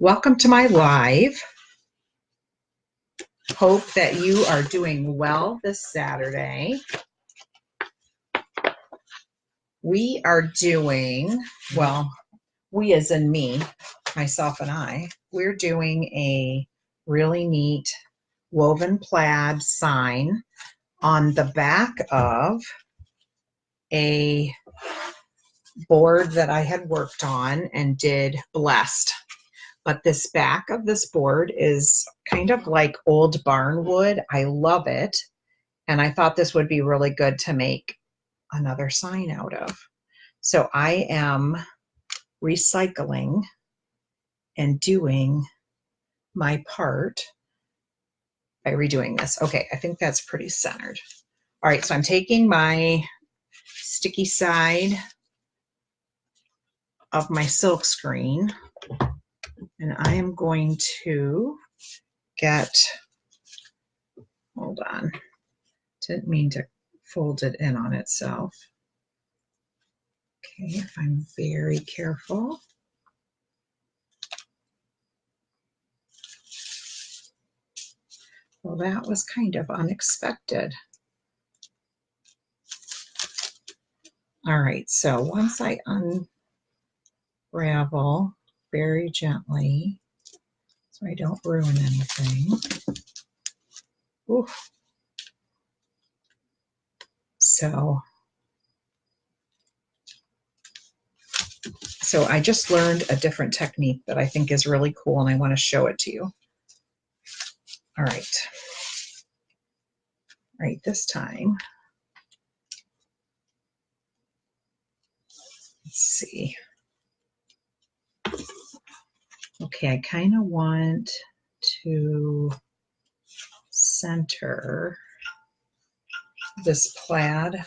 Welcome to my live. Hope that you are doing well this Saturday. We are doing, well, we as in me, myself and I, we're doing a really neat woven plaid sign on the back of a board that I had worked on and did blessed. But this back of this board is kind of like old barn wood. I love it. And I thought this would be really good to make another sign out of. So I am recycling and doing my part by redoing this. Okay, I think that's pretty centered. All right, so I'm taking my sticky side of my silk screen and I am going to get, hold on, didn't mean to fold it in on itself. Okay, if I'm very careful. Well, that was kind of unexpected. All right, so once I unravel very gently, so I don't ruin anything. Oof. So I just learned a different technique that I think is really cool, and I want to show it to you. All right. All right, this time, let's see. Okay, I kind of want to center this plaid.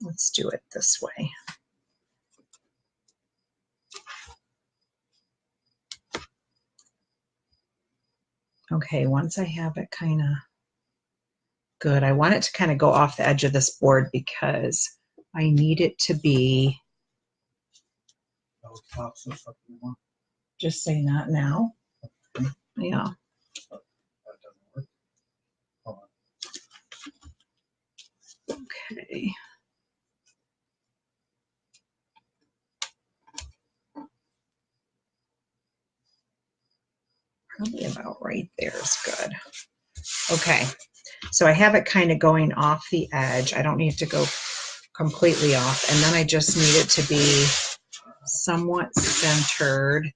Let's do it this way. Okay, once I have it kind of good, I want it to kind of go off the edge of this board because I need it to be, just say not now. Yeah. Okay. Probably about right there is good. Okay, so I have it kind of going off the edge. I don't need to go completely off, and then I just need it to be somewhat centered.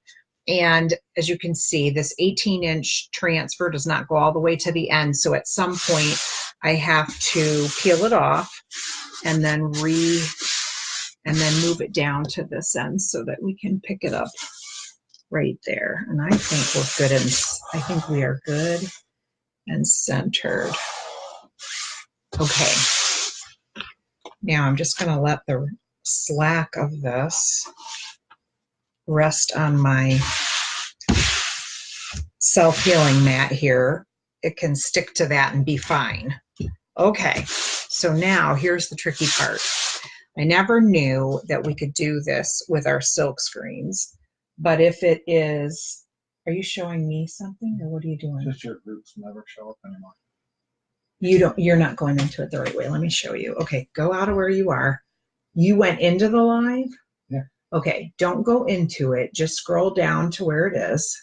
And as you can see, this 18-inch transfer does not go all the way to the end, so at some point I have to peel it off and then move it down to this end so that we can pick it up right there. And I think we're good, and I think we are good and centered. Okay, now I'm just going to let the slack of this rest on my self-healing mat here. It can stick to that and be fine. Okay, so now here's the tricky part. I never knew that we could do this with our silk screens, but if it is, are you showing me something or what are you doing? Just your roots never show up anymore. You're not going into it the right way. Let me show you. Okay, go out of where you are. You went into the live? Yeah. Okay, don't go into it. Just scroll down to where it is.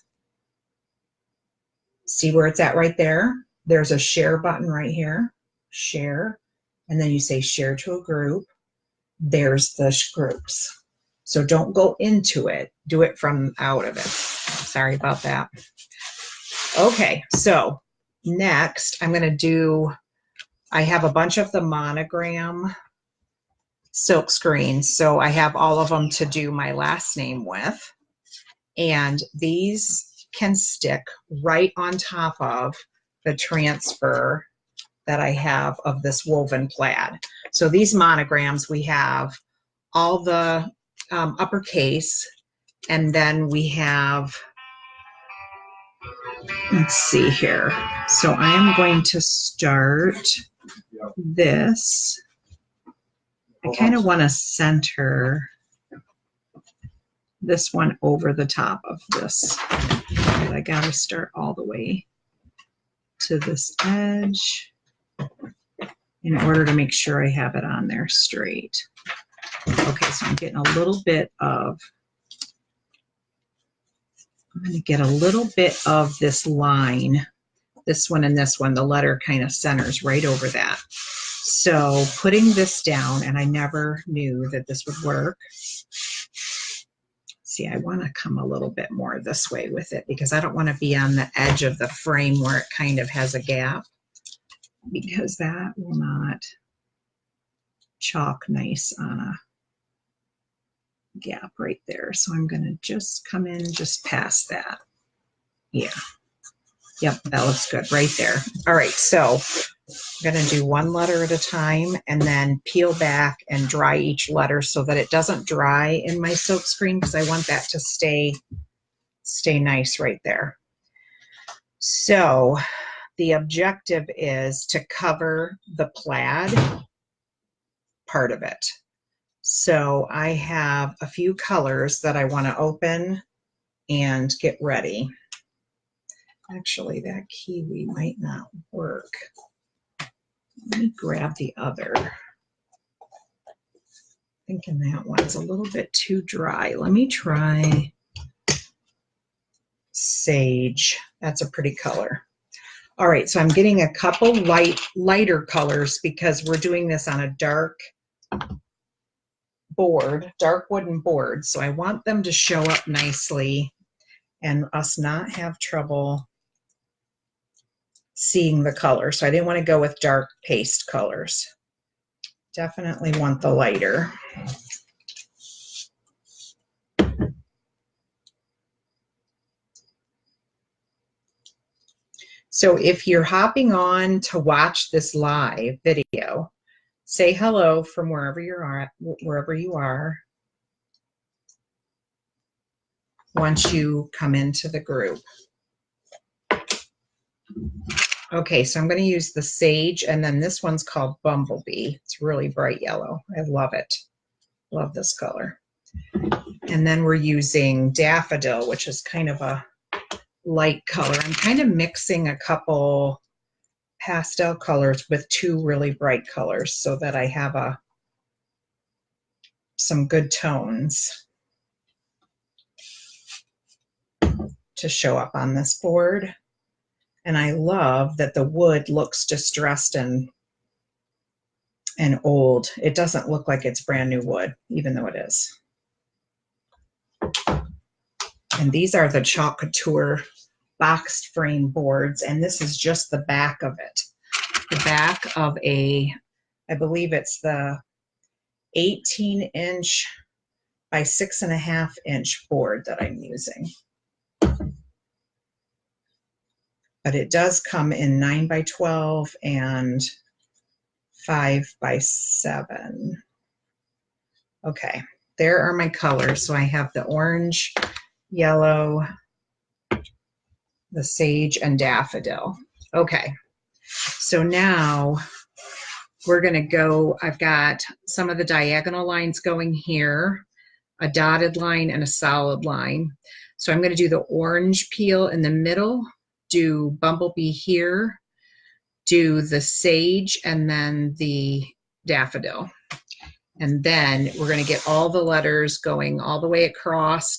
See where it's at right there? There's a share button right here. Share. And then you say share to a group. There's the groups. So don't go into it. Do it from out of it. Sorry about that. Okay, so next I'm going to do, I have a bunch of the Monogram silk screens. So I have all of them to do my last name with. And these can stick right on top of the transfer that I have of this woven plaid. So these monograms, we have all the uppercase, and then we have, let's see here. So I am going to start this. I kind of want to center this one over the top of this. But I gotta start all the way to this edge in order to make sure I have it on there straight. Okay, so I'm getting a little bit of, I'm going to get a little bit of this line, this one and this one, the letter kind of centers right over that. So putting this down, and I never knew that this would work. See, I want to come a little bit more this way with it because I don't want to be on the edge of the frame where it kind of has a gap, because that will not chalk nice on a gap right there. So I'm going to just come in just past that. Yeah. Yep, that looks good right there. All right, so I'm going to do one letter at a time and then peel back and dry each letter so that it doesn't dry in my silk screen, because I want that to stay nice right there. So the objective is to cover the plaid part of it. So I have a few colors that I want to open and get ready. Actually, that kiwi might not work. Let me grab the other. Thinking that one's a little bit too dry. Let me try sage. That's a pretty color. All right, so I'm getting a couple lighter colors because we're doing this on a dark board, dark wooden board. So I want them to show up nicely and us not have trouble seeing the color. So I didn't want to go with dark paste colors. Definitely want the lighter. So if you're hopping on to watch this live video, say hello from wherever you are once you come into the group. Okay, so I'm going to use the sage, and then this one's called Bumblebee. It's really bright yellow. I love it. Love this color. And then we're using Daffodil, which is kind of a light color. I'm kind of mixing a couple pastel colors with two really bright colors so that I have some good tones to show up on this board. And I love that the wood looks distressed and old. It doesn't look like it's brand new wood, even though it is. And these are the Chalk Couture boxed frame boards, and this is just the back of it. The back of I believe it's the 18-inch by 6.5-inch board that I'm using. But it does come in 9x12 and 5x7. Okay, there are my colors. So I have the orange, yellow, the sage, and daffodil. Okay, so now we're going to go, I've got some of the diagonal lines going here, a dotted line and a solid line. So I'm going to do the orange peel in the middle, do Bumblebee here, do the sage, and then the daffodil. And then we're going to get all the letters going all the way across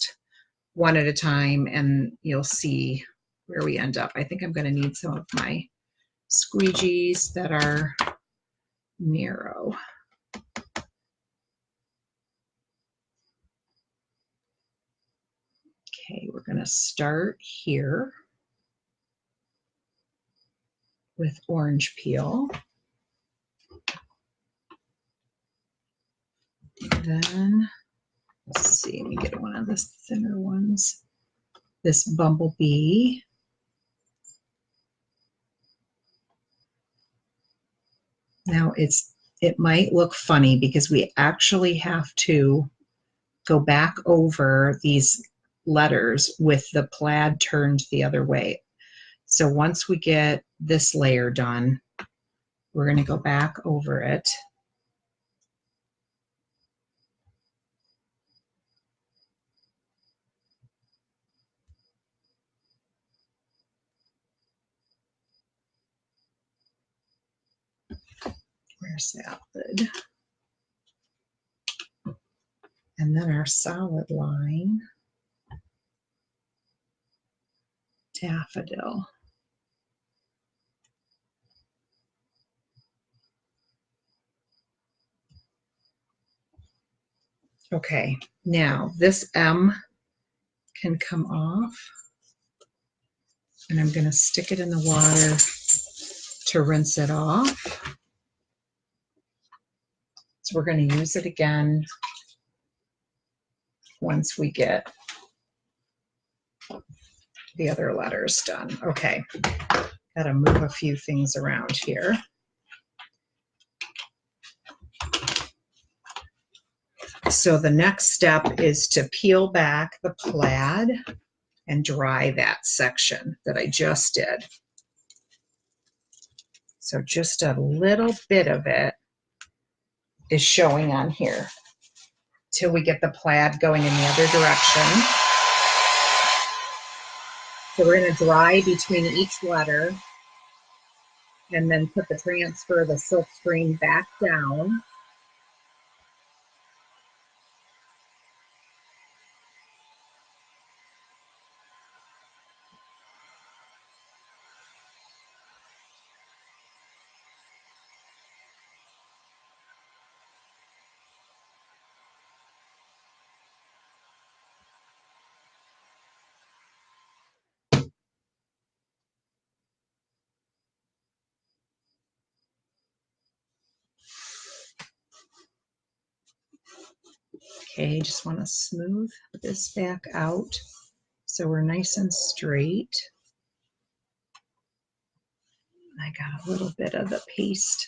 one at a time, and you'll see where we end up. I think I'm going to need some of my squeegees that are narrow. Okay, we're going to start here with orange peel. Then, let's see, let me get one of the thinner ones. This Bumblebee. Now it might look funny because we actually have to go back over these letters with the plaid turned the other way. So once we get this layer done, we're going to go back over it. salad. And then our solid line, daffodil. Okay, now this M can come off, and I'm going to stick it in the water to rinse it off. So we're going to use it again once we get the other letters done. Okay, got to move a few things around here. So the next step is to peel back the plaid and dry that section that I just did. So just a little bit of it is showing on here till we get the plaid going in the other direction. So we're going to dry between each letter and then put the transfer of the silk screen back down. Okay, just want to smooth this back out so we're nice and straight. I got a little bit of the paste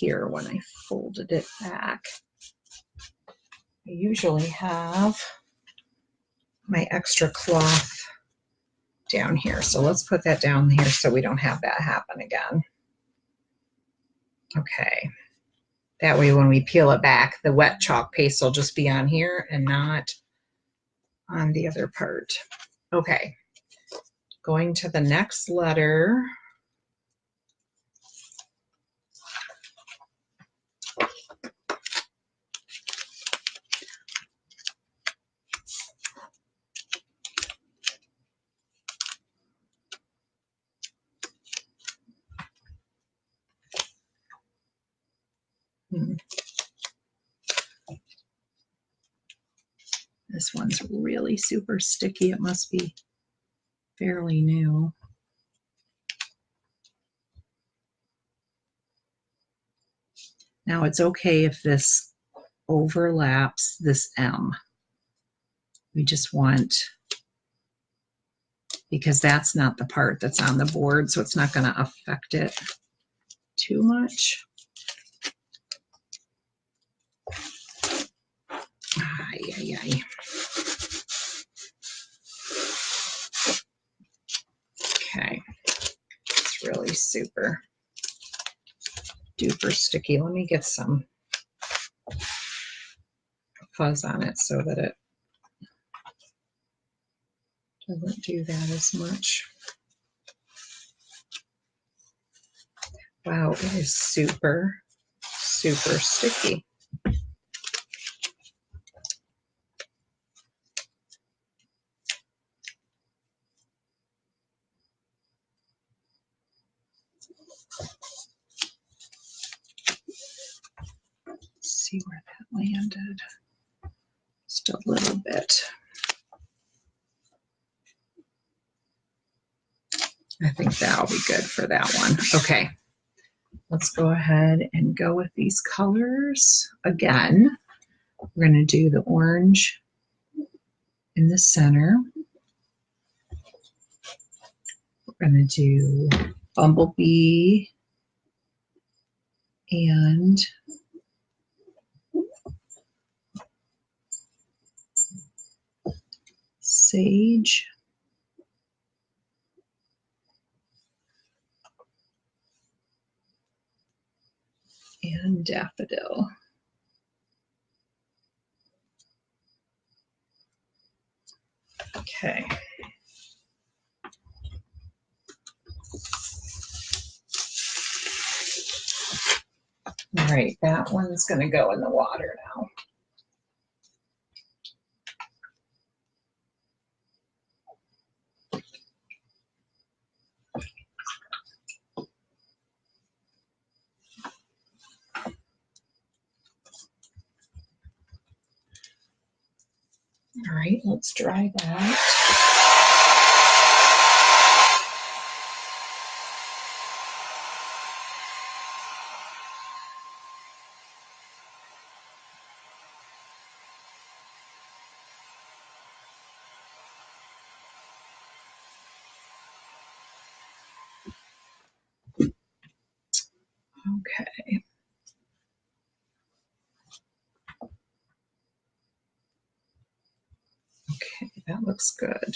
here when I folded it back. I usually have my extra cloth down here, so let's put that down here so we don't have that happen again. Okay, that way when we peel it back, the wet chalk paste will just be on here and not on the other part. Okay, going to the next letter. This one's really super sticky. It must be fairly new. Now it's okay if this overlaps this M. We just want, because that's not the part that's on the board, so it's not going to affect it too much. Ay, ay, ay. Okay, it's really super duper sticky. Let me get some fuzz on it so that it doesn't do that as much. Wow, it is super, super sticky. See where that landed. Just a little bit. I think that'll be good for that one. Okay, let's go ahead and go with these colors again. We're going to do the orange in the center. We're going to do bumblebee and sage. And daffodil. Okay. right, that one's going to go in the water now. All right, let's dry that. Okay. Okay, that looks good.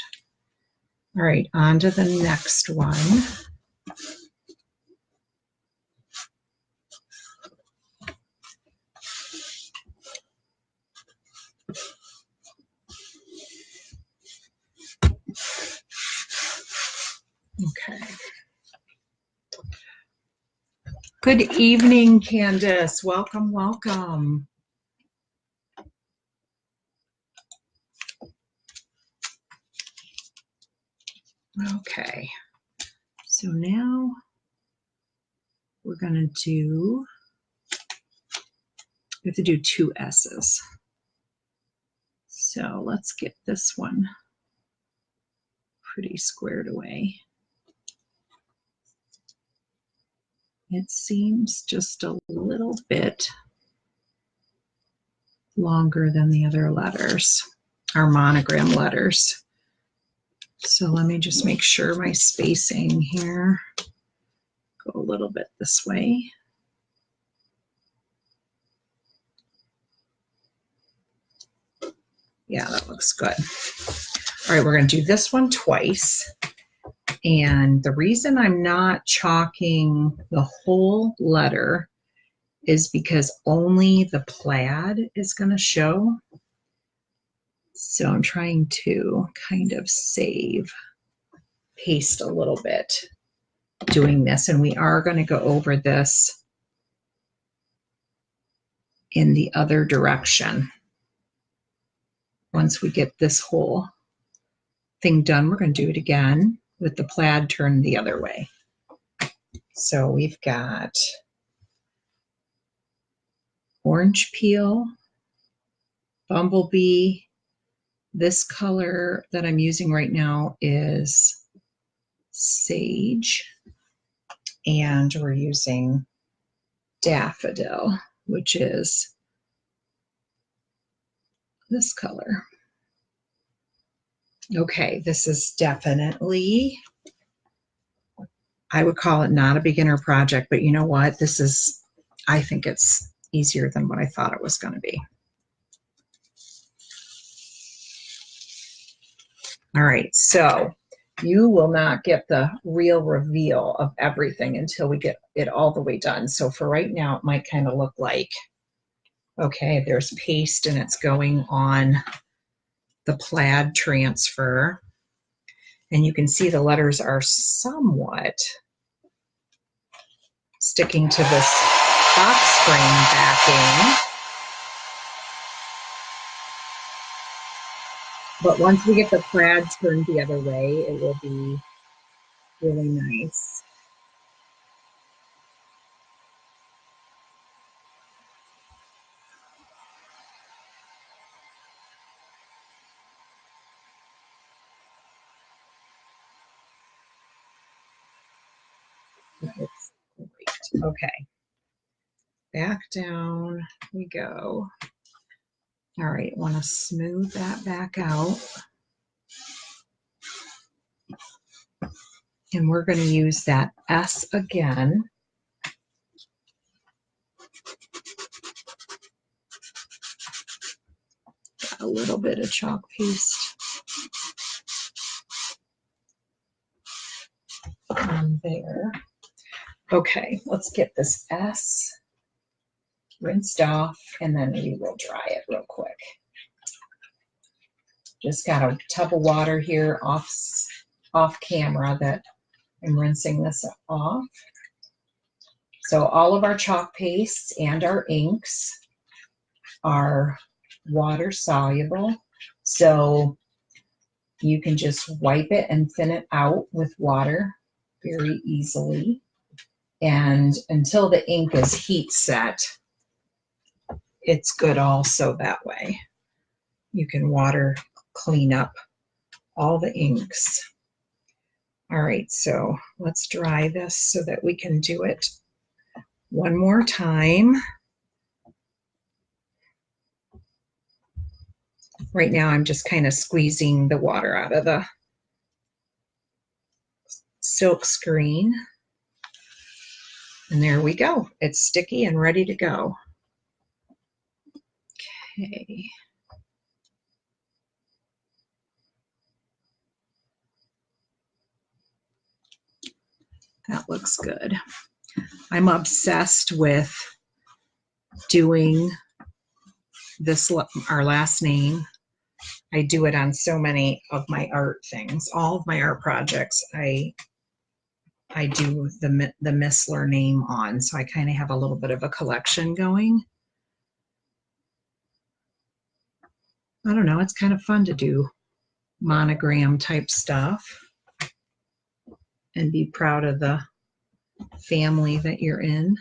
All right, on to the next one. Okay. Good evening, Candace. Welcome, welcome. Okay, so now we're going to do, we have to do 2 S's. So let's get this one pretty squared away. It seems just a little bit longer than the other letters, our monogram letters. So let me just make sure my spacing here, go a little bit this way. Yeah, that looks good. All right, we're going to do this one twice. And the reason I'm not chalking the whole letter is because only the plaid is going to show. So I'm trying to kind of save, paste a little bit doing this. And we are going to go over this in the other direction. Once we get this whole thing done, we're going to do it again with the plaid turned the other way. So we've got orange peel, bumblebee. This color that I'm using right now is sage, and we're using daffodil, which is this color. Okay, this is definitely, I would call it not a beginner project, but you know what? This is, I think it's easier than what I thought it was going to be. All right, so you will not get the real reveal of everything until we get it all the way done. So for right now, it might kind of look like, okay, there's paste and it's going on the plaid transfer. And you can see the letters are somewhat sticking to this box frame backing. But once we get the plaid turned the other way, it will be really nice. It's great. Okay. Back down we go. All right, want to smooth that back out. And we're going to use that S again. A little bit of chalk paste on there. Okay, let's get this S rinsed off, and then we will dry it real quick. Just got a tub of water here off camera that I'm rinsing this off. So all of our chalk pastes and our inks are water soluble. So you can just wipe it and thin it out with water very easily. And until the ink is heat set, it's good also that way. You can water clean up all the inks. All right, so let's dry this so that we can do it one more time. Right now I'm just kind of squeezing the water out of the silk screen. And there we go. It's sticky and ready to go. Okay. That looks good. I'm obsessed with doing this, our last name. I do it on so many of my art things. All of my art projects, I do the Missler name on, so I kind of have a little bit of a collection going. I don't know, it's kind of fun to do monogram type stuff and be proud of the family that you're in.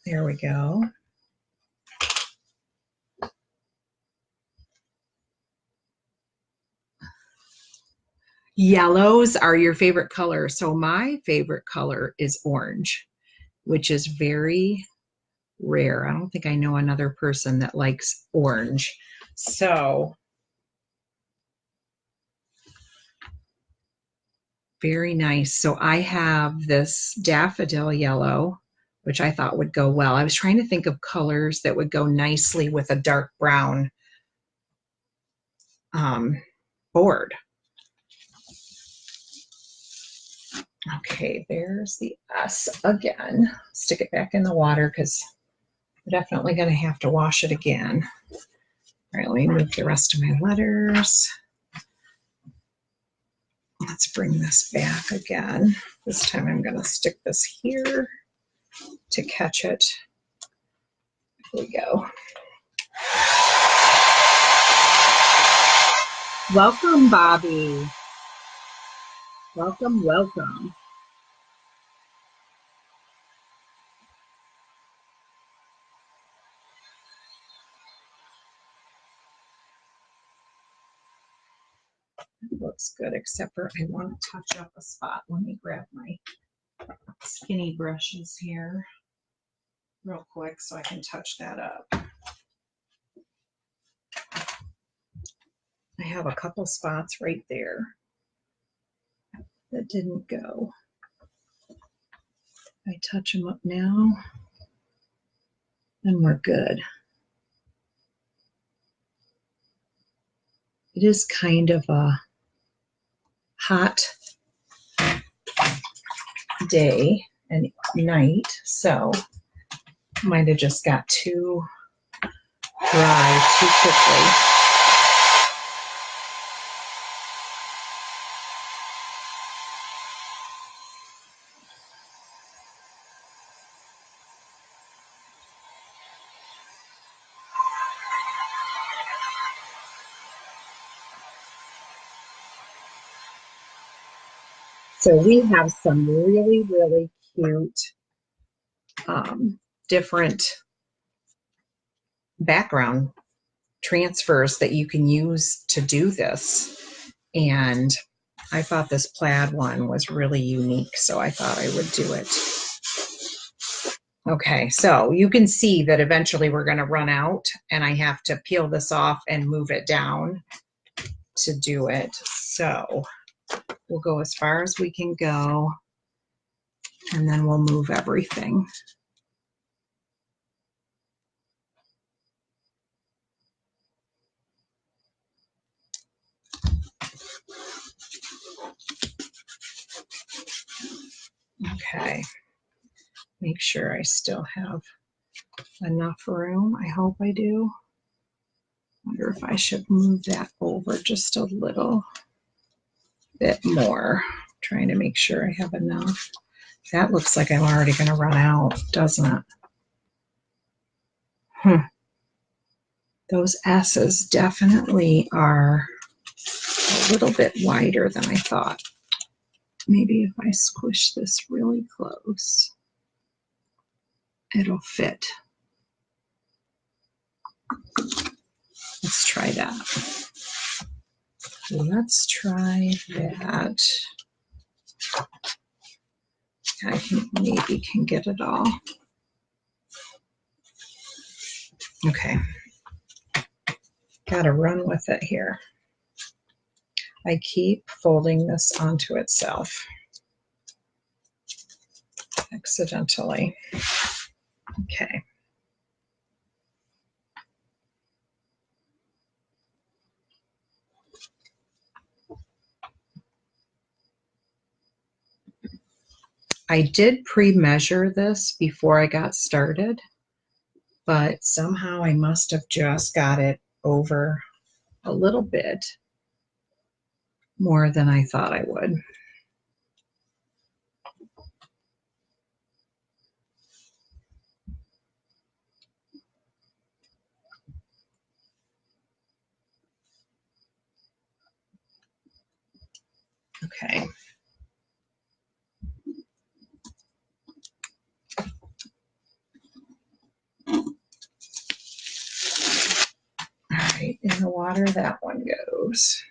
There we go. Yellows are your favorite color. So my favorite color is orange, which is very rare. I don't think I know another person that likes orange. So very nice. So I have this daffodil yellow, which I thought would go well. I was trying to think of colors that would go nicely with a dark brown board. Okay, there's the S again. Stick it back in the water because we're definitely going to have to wash it again. All right, let me move the rest of my letters. Let's bring this back again. This time I'm going to stick this here to catch it. Here we go. Welcome, Bobby. Welcome, welcome. That looks good, except for I want to touch up a spot. Let me grab my skinny brushes here real quick so I can touch that up. I have a couple spots right there that didn't go. I touch them up now, and we're good. It is kind of a hot day and night, so might have just got too dry too quickly. So we have some really, really cute different background transfers that you can use to do this. And I thought this plaid one was really unique, so I thought I would do it. Okay, so you can see that eventually we're going to run out, and I have to peel this off and move it down to do it. So we'll go as far as we can go, and then we'll move everything. Okay, make sure I still have enough room. I hope I do. Wonder if I should move that over just a little bit more. Trying to make sure I have enough. That looks like I'm already going to run out, doesn't it? Those S's definitely are a little bit wider than I thought. Maybe if I squish this really close, it'll fit. Let's try that. Let's try that. I maybe can get it all. Okay. Got to run with it here. I keep folding this onto itself accidentally. Okay. I did pre-measure this before I got started, but somehow I must have just got it over a little bit more than I thought I would. Okay. All right, in the water that one goes.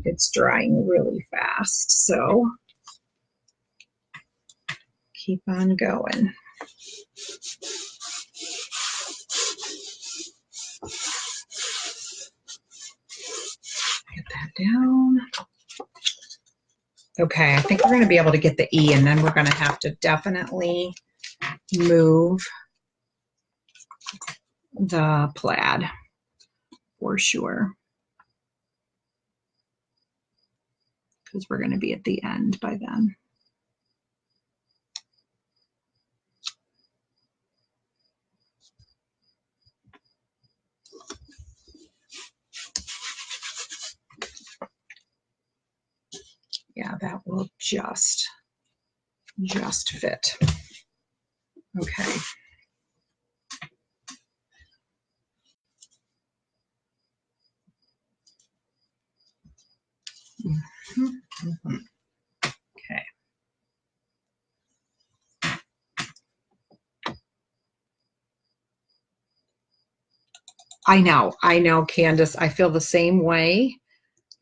It's drying really fast, so keep on going. Get that down. Okay, I think we're going to be able to get the E, and then we're going to have to definitely move the plaid for sure, because we're going to be at the end by then. Yeah, that will just fit. Okay. Okay. I know, Candace. I feel the same way.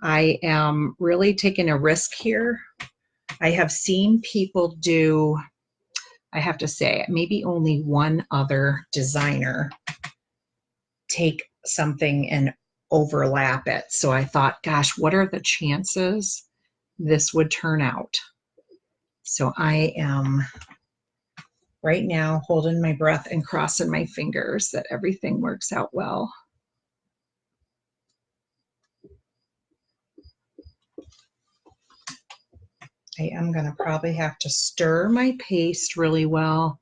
I am really taking a risk here. I have seen people do, I have to say, maybe only one other designer take something and overlap it. So I thought, gosh, what are the chances this would turn out? So I am right now holding my breath and crossing my fingers that everything works out well. I am going to probably have to stir my paste really well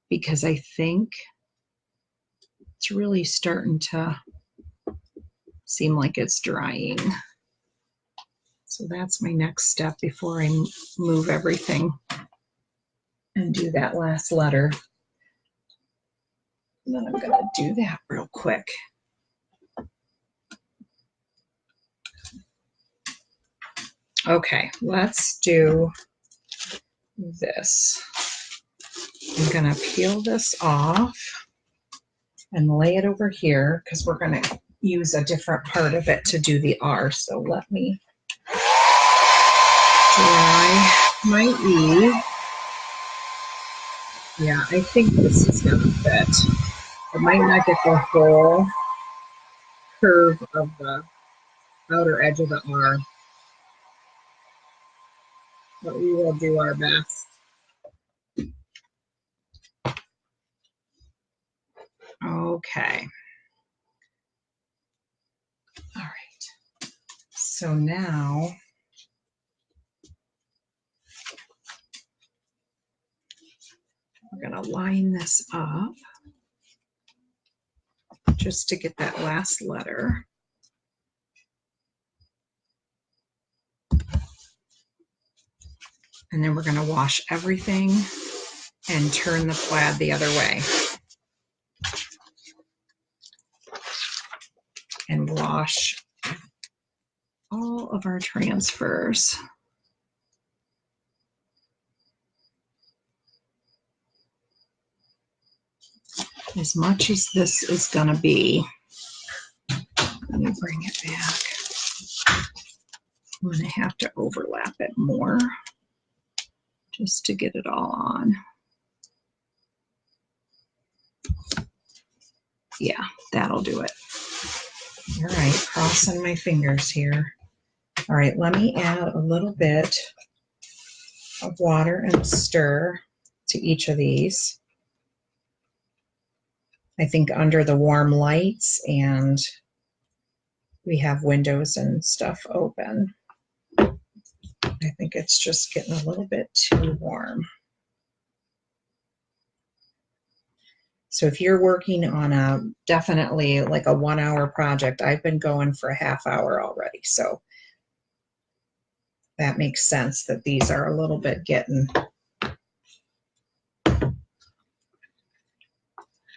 because I think it's really starting to seem like it's drying. So that's my next step before I move everything and do that last letter. And then I'm going to do that real quick. Okay, let's do this. I'm going to peel this off and lay it over here because we're going to use a different part of it to do the R. So let me dry my E. Yeah, I think this is going to fit. It might not get the whole curve of the outer edge of the R. But we will do our best. Okay. All right. So now we're going to line this up just to get that last letter. And then we're going to wash everything and turn the plaid the other way. And wash all of our transfers. As much as this is going to be, let me bring it back. I'm going to have to overlap it more just to get it all on. Yeah, that'll do it. All right, crossing my fingers here. All right, let me add a little bit of water and stir to each of these. I think under the warm lights, and we have windows and stuff open. I think it's just getting a little bit too warm. So if you're working on a definitely like a 1 hour project, I've been going for a half hour already. So that makes sense that these are a little bit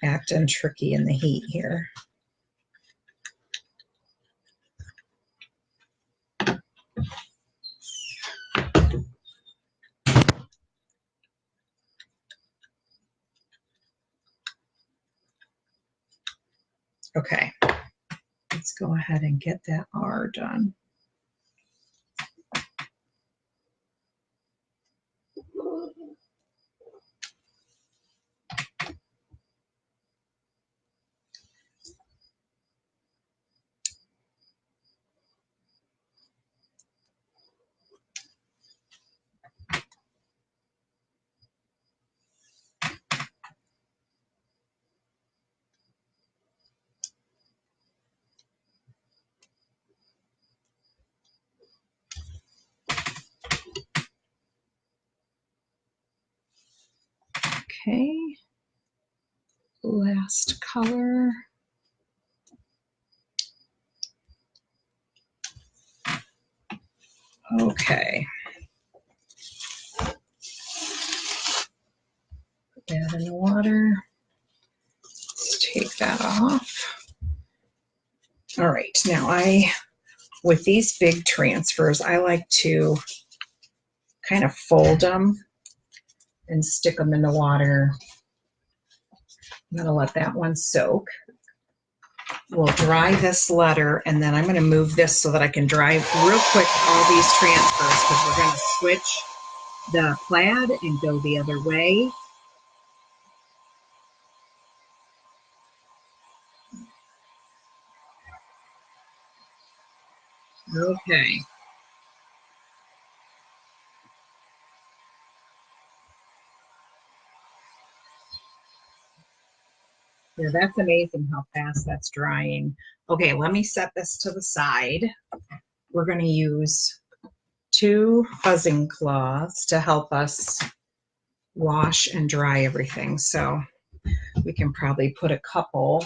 acting tricky in the heat here. Okay, let's go ahead and get that R done. Okay, last color. Okay. Put that in the water. Let's take that off. All right, now with these big transfers, I like to kind of fold them and stick them in the water. I'm going to let that one soak. We'll dry this letter, and then I'm going to move this so that I can dry real quick all these transfers, because we're going to switch the plaid and go the other way. Okay. Yeah, that's amazing how fast that's drying. Okay, let me set this to the side. We're going to use 2 fuzzing cloths to help us wash and dry everything. So we can probably put a couple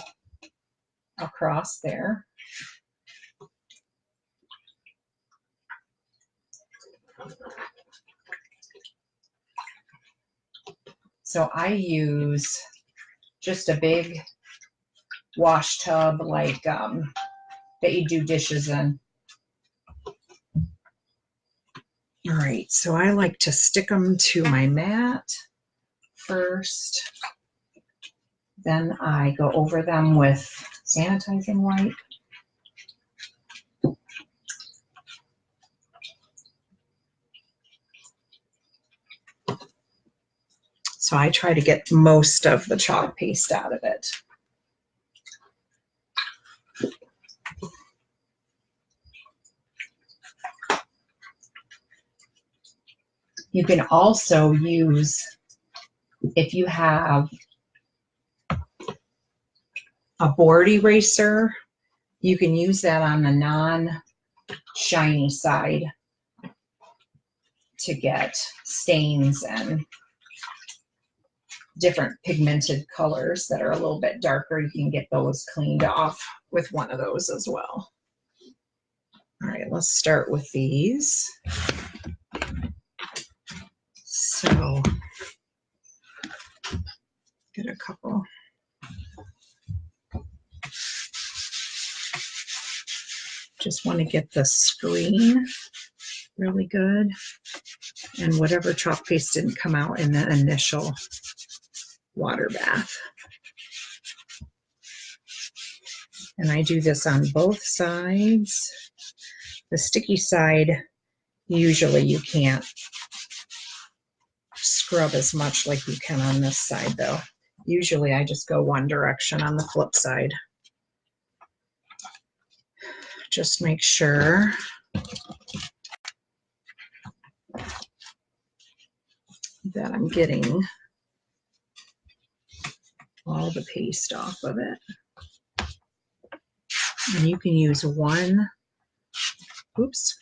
across there. So I use just a big wash tub like that you do dishes in. All right, so I like to stick them to my mat first. Then I go over them with sanitizing wipe. So I try to get most of the chalk paste out of it. You can also use, if you have a board eraser, you can use that on the non-shiny side to get stains and different pigmented colors that are a little bit darker. You can get those cleaned off with one of those as well. All right, let's start with these. So, get a couple. Just want to get the screen really good, and whatever chalk paste didn't come out in the initial water bath. And I do this on both sides. The sticky side, usually you can't scrub as much like you can on this side though. Usually I just go one direction on the flip side. Just make sure that I'm getting all the paste off of it. And you can use one, oops.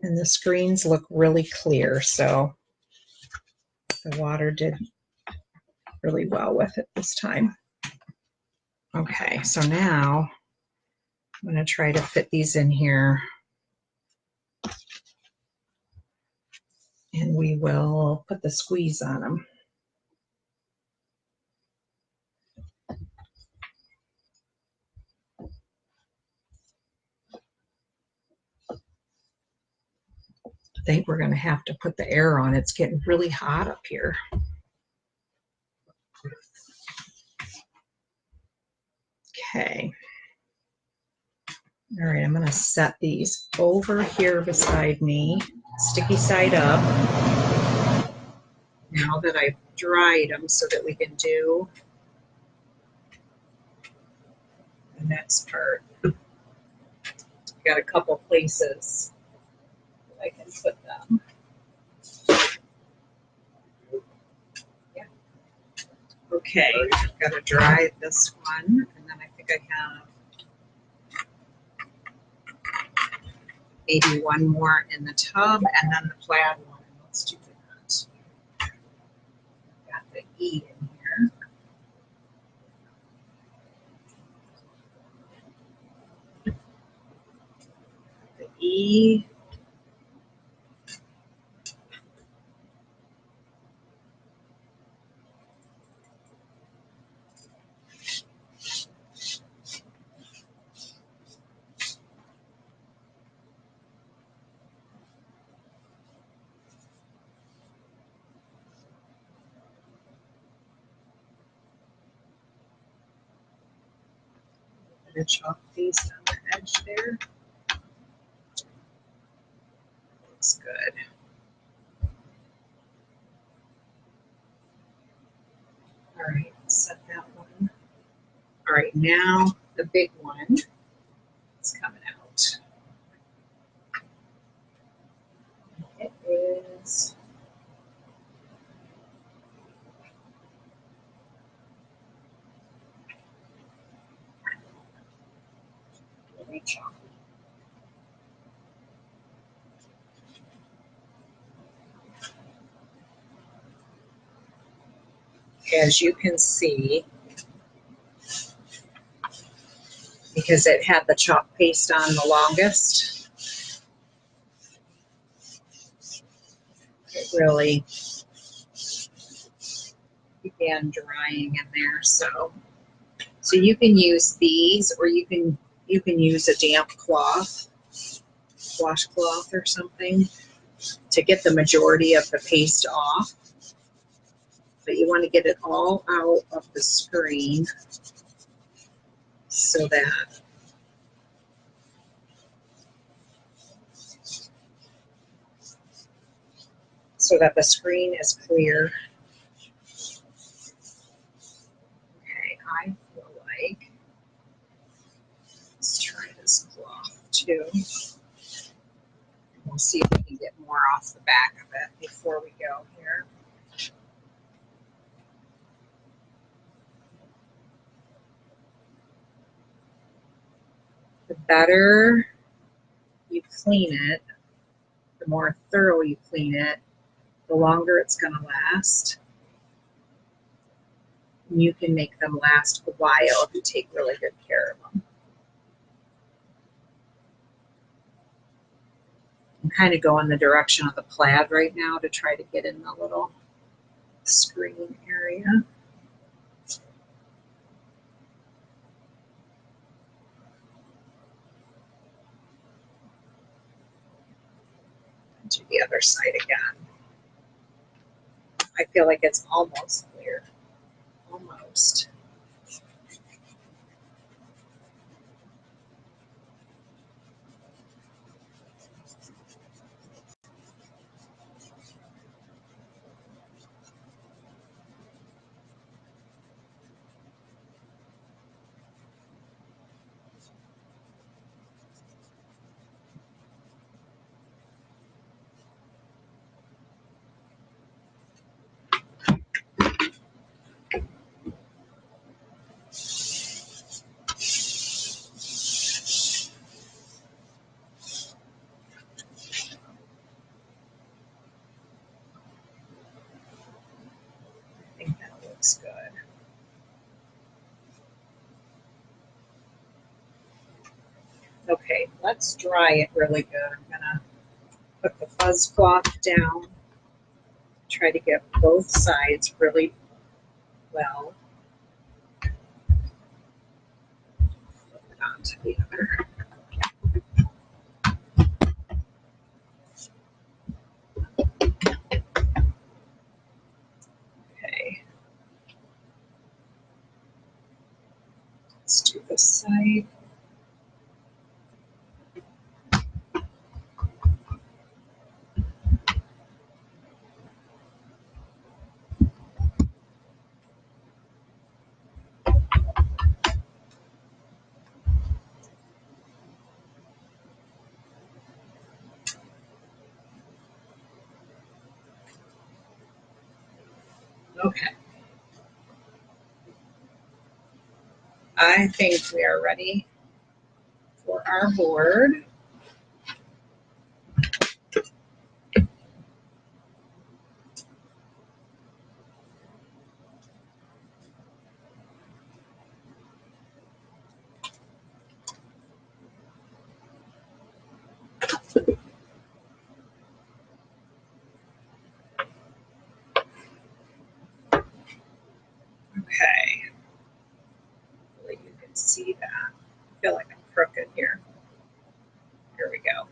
And the screens look really clear, so the water did really well with it this time. Okay, so now I'm going to try to fit these in here. And we will put the squeeze on them. I think we're going to have to put the air on. It's getting really hot up here. Okay. All right, I'm going to set these over here beside me, sticky side up. Now that I've dried them so that we can do the next part. Got a couple places I can put them. Yeah. Okay, I've got to dry this one, and then I think I have maybe one more in the tub, and then the plaid one. Let's do that. Got the E in here. The E. The chalk paste on the edge there. Looks good. All right, set that one. All right, now the big one is coming out. It is really chalky. As you can see, because it had the chalk paste on the longest, it really began drying in there. So you can use these, or you can use a damp cloth, washcloth or something, to get the majority of the paste off. But you want to get it all out of the screen so that the screen is clear. Okay, I feel like too. We'll see if we can get more off the back of it before we go here. The better you clean it, the more thorough you clean it, the longer it's going to last. You can make them last a while if you take really good care of them. I'm kind of going the direction of the plaid right now to try to get in the little screen area. Do the other side again. I feel like it's almost clear. Almost. I think that looks good. Okay, let's dry it really good. I'm gonna put the fuzz cloth down, try to get both sides really well. Flip it onto the other. Okay. Let's do this side. Okay. I think we are ready for our board. Okay. Hopefully you can see that. I feel like I'm crooked here. Here we go.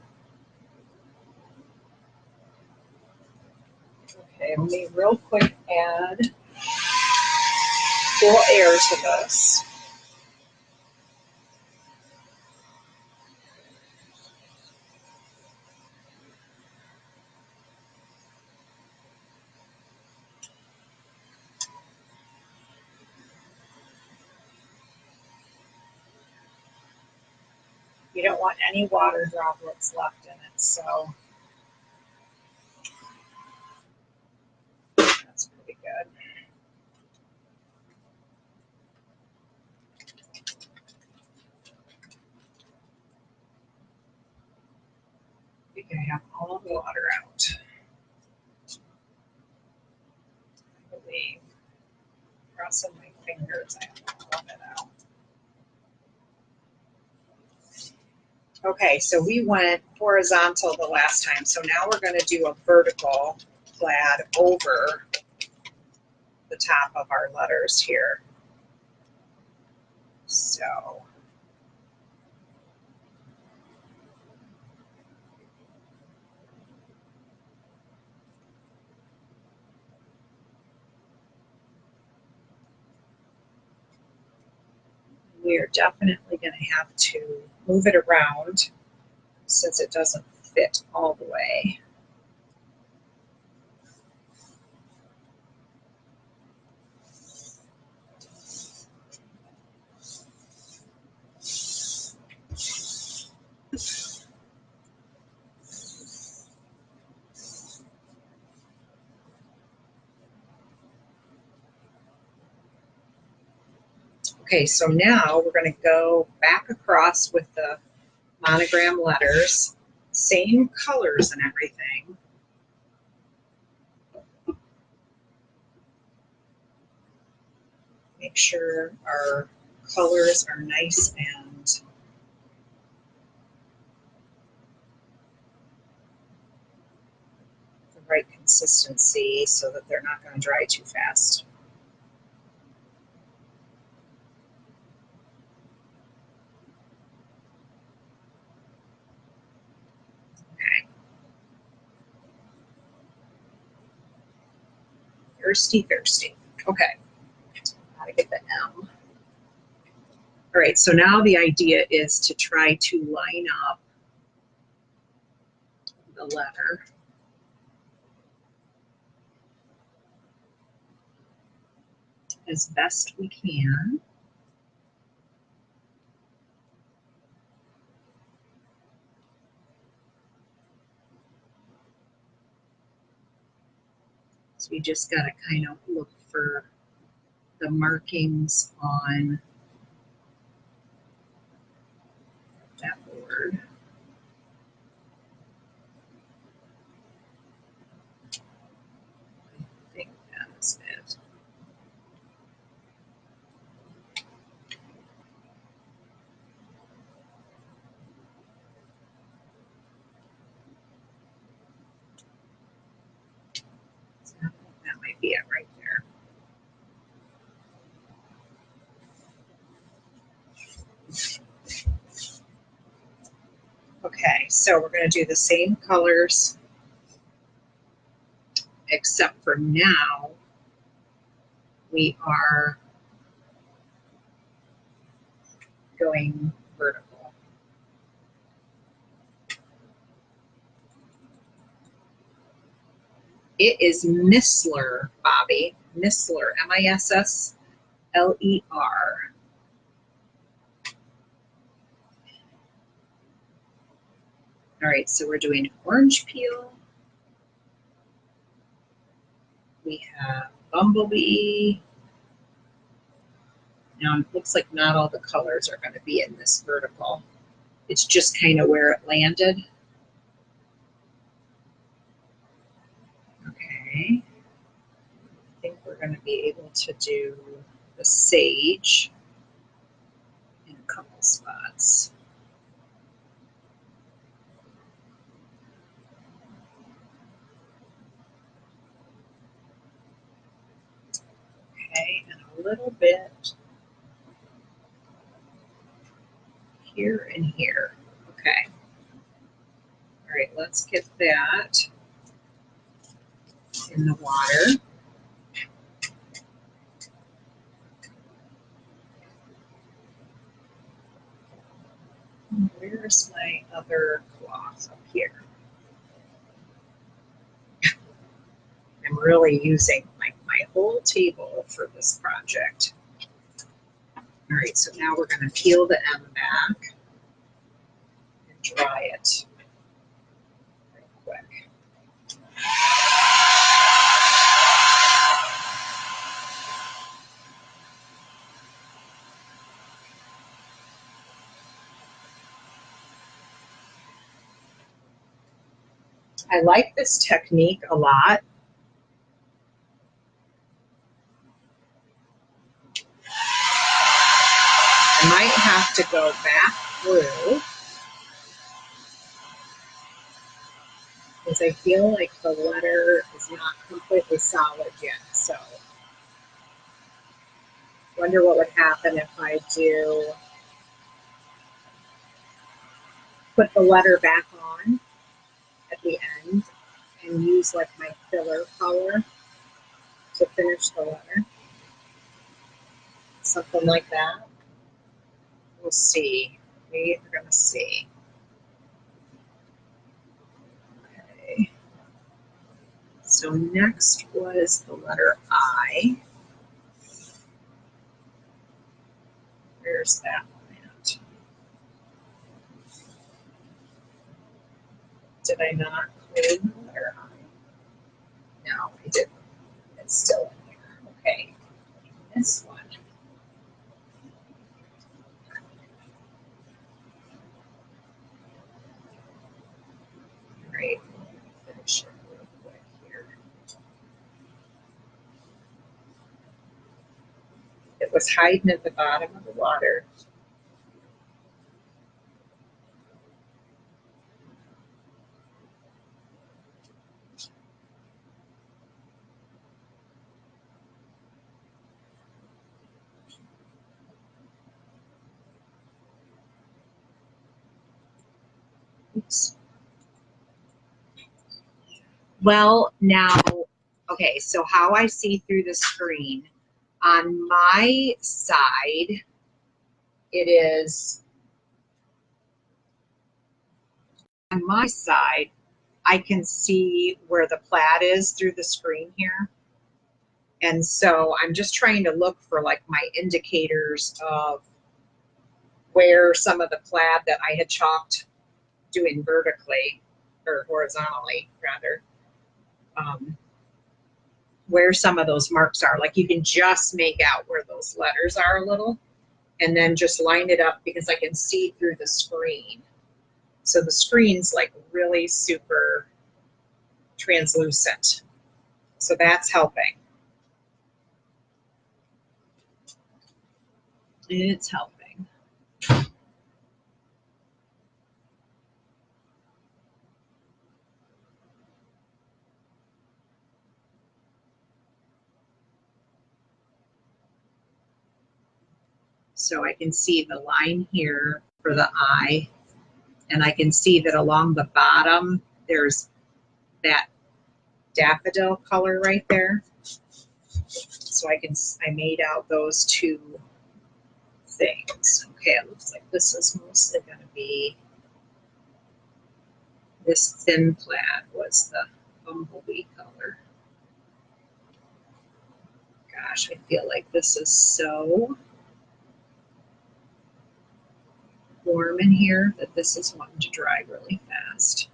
Okay, let me real quick add cool air to this. You don't want any water droplets left in it, so that's pretty good. I think I have all the water out. I believe. Crossing my fingers, I have all of it out. Okay, so we went horizontal the last time, so now we're going to do a vertical plaid over the top of our letters here. So we're definitely going to have to move it around since it doesn't fit all the way. Okay, so now we're going to go back across with the monogram letters, same colors and everything. Make sure our colors are nice and the right consistency so that they're not going to dry too fast. Okay. Thirsty, thirsty. Okay. Gotta get the M. All right, so now the idea is to try to line up the letter. As best we can. So we just got to kind of look for the markings on that board. I think that's it. So that might be it right there. Okay, so we're going to do the same colors, except for now we are going vertical. It is Missler, Bobby. Missler, Missler. All right, so we're doing orange peel. We have bumblebee. Now it looks like not all the colors are going to be in this vertical. It's just kind of where it landed. Okay. I think we're going to be able to do the sage in a couple spots. Okay, and a little bit here and here. Okay. All right, let's get that in the water. Where's my other cloth up here? I'm really using my whole table for this project. All right, so now we're going to peel the M back and dry it real quick. I like this technique a lot. I might have to go back through because I feel like the letter is not completely solid yet. So wonder what would happen if I do put the letter back on at the end and use like my filler color to finish the letter. Something like that. We'll see. We are going to see. Okay. So next was the letter I. Where's that one at? Did I not clear the letter I? No, I didn't. It's still in here. Okay. This one. right, finish it real quick here. It was hiding at the bottom of the water. Oops. Well, now, okay, so how I see through the screen, on my side, it is, on my side, I can see where the plaid is through the screen here. And so I'm just trying to look for like my indicators of where some of the plaid that I had chalked doing vertically or horizontally rather, where some of those marks are. Like you can just make out where those letters are a little and then just line it up because I can see through the screen. So the screen's like really super translucent. So that's helping. It's helping. So I can see the line here for the eye, and I can see that along the bottom, there's that daffodil color right there. So I made out those two things. Okay, it looks like this is mostly going to be, this thin plaid was the bumblebee color. Gosh, I feel like this is so warm in here that this is wanting to dry really fast.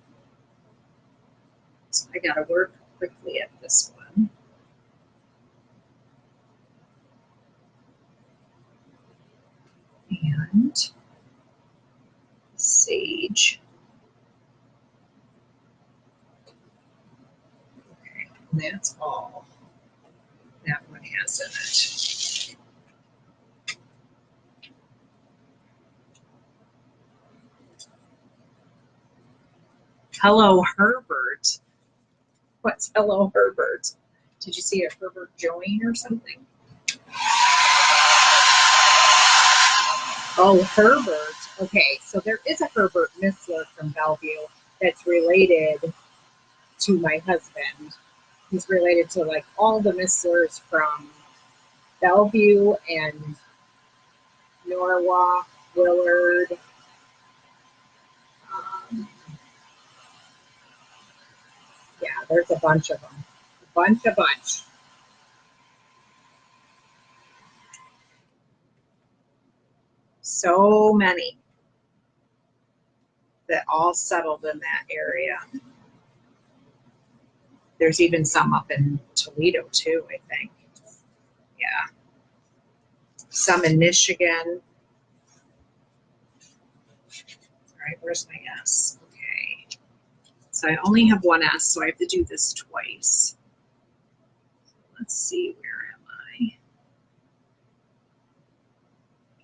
So I gotta work quickly at this one. And sage. Okay, and that's all that one has in it. Hello, Herbert. What's hello, Herbert? Did you see a Herbert join or something? Oh, Herbert. Okay, so there is a Herbert Missler from Bellevue that's related to my husband. He's related to like all the Misslers from Bellevue and Norwalk, Willard. Um, yeah, there's a bunch of them. A bunch. So many that all settled in that area. There's even some up in Toledo too, I think. Yeah. Some in Michigan. All right, where's my S? Okay. So I only have one S, so I have to do this twice. Let's see, where am I?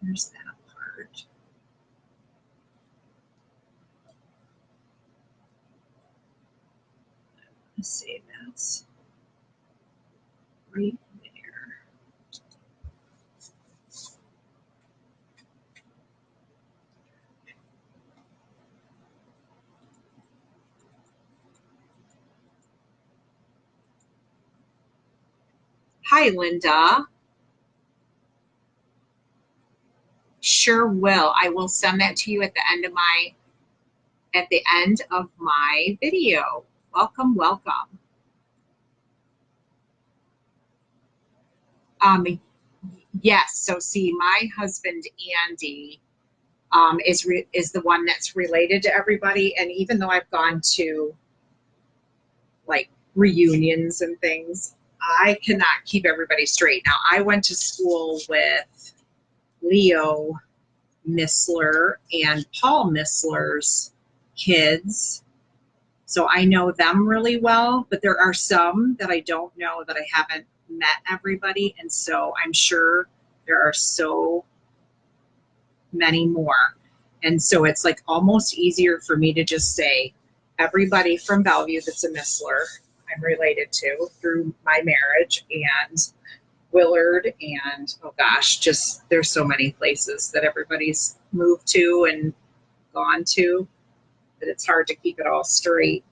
Here's that part. Let's see, that's right there. Hi, Linda. Sure will. I will send that to you at the end of my video. Welcome, welcome. Yes. So see, my husband Andy is the one that's related to everybody, and even though I've gone to like reunions and things, I cannot keep everybody straight. Now, I went to school with Leo Missler and Paul Missler's kids, So I know them really well, but there are some that I don't know, that I haven't met everybody. And so I'm sure there are so many more. And so it's like almost easier for me to just say everybody from Bellevue that's a Missler I'm related to through my marriage, and Willard, and oh gosh, just there's so many places that everybody's moved to and gone to that it's hard to keep it all straight.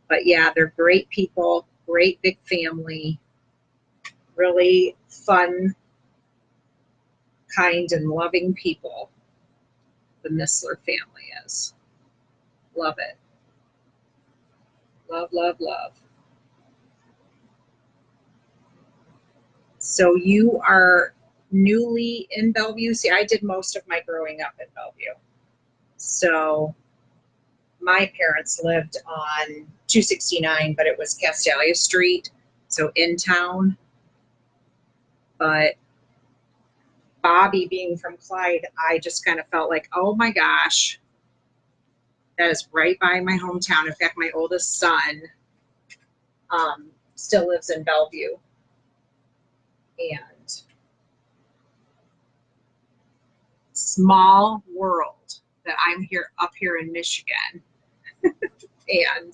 But yeah, they're great people, great big family, really fun, kind, and loving people. The Missler family is. Love it. Love, love, love. So you are newly in Bellevue. See, I did most of my growing up in Bellevue. So my parents lived on 269, but it was Castalia Street, so in town. But Bobby being from Clyde, I just kind of felt like, oh my gosh, that is right by my hometown. In fact, my oldest son still lives in Bellevue. And small world that I'm here up here in Michigan. And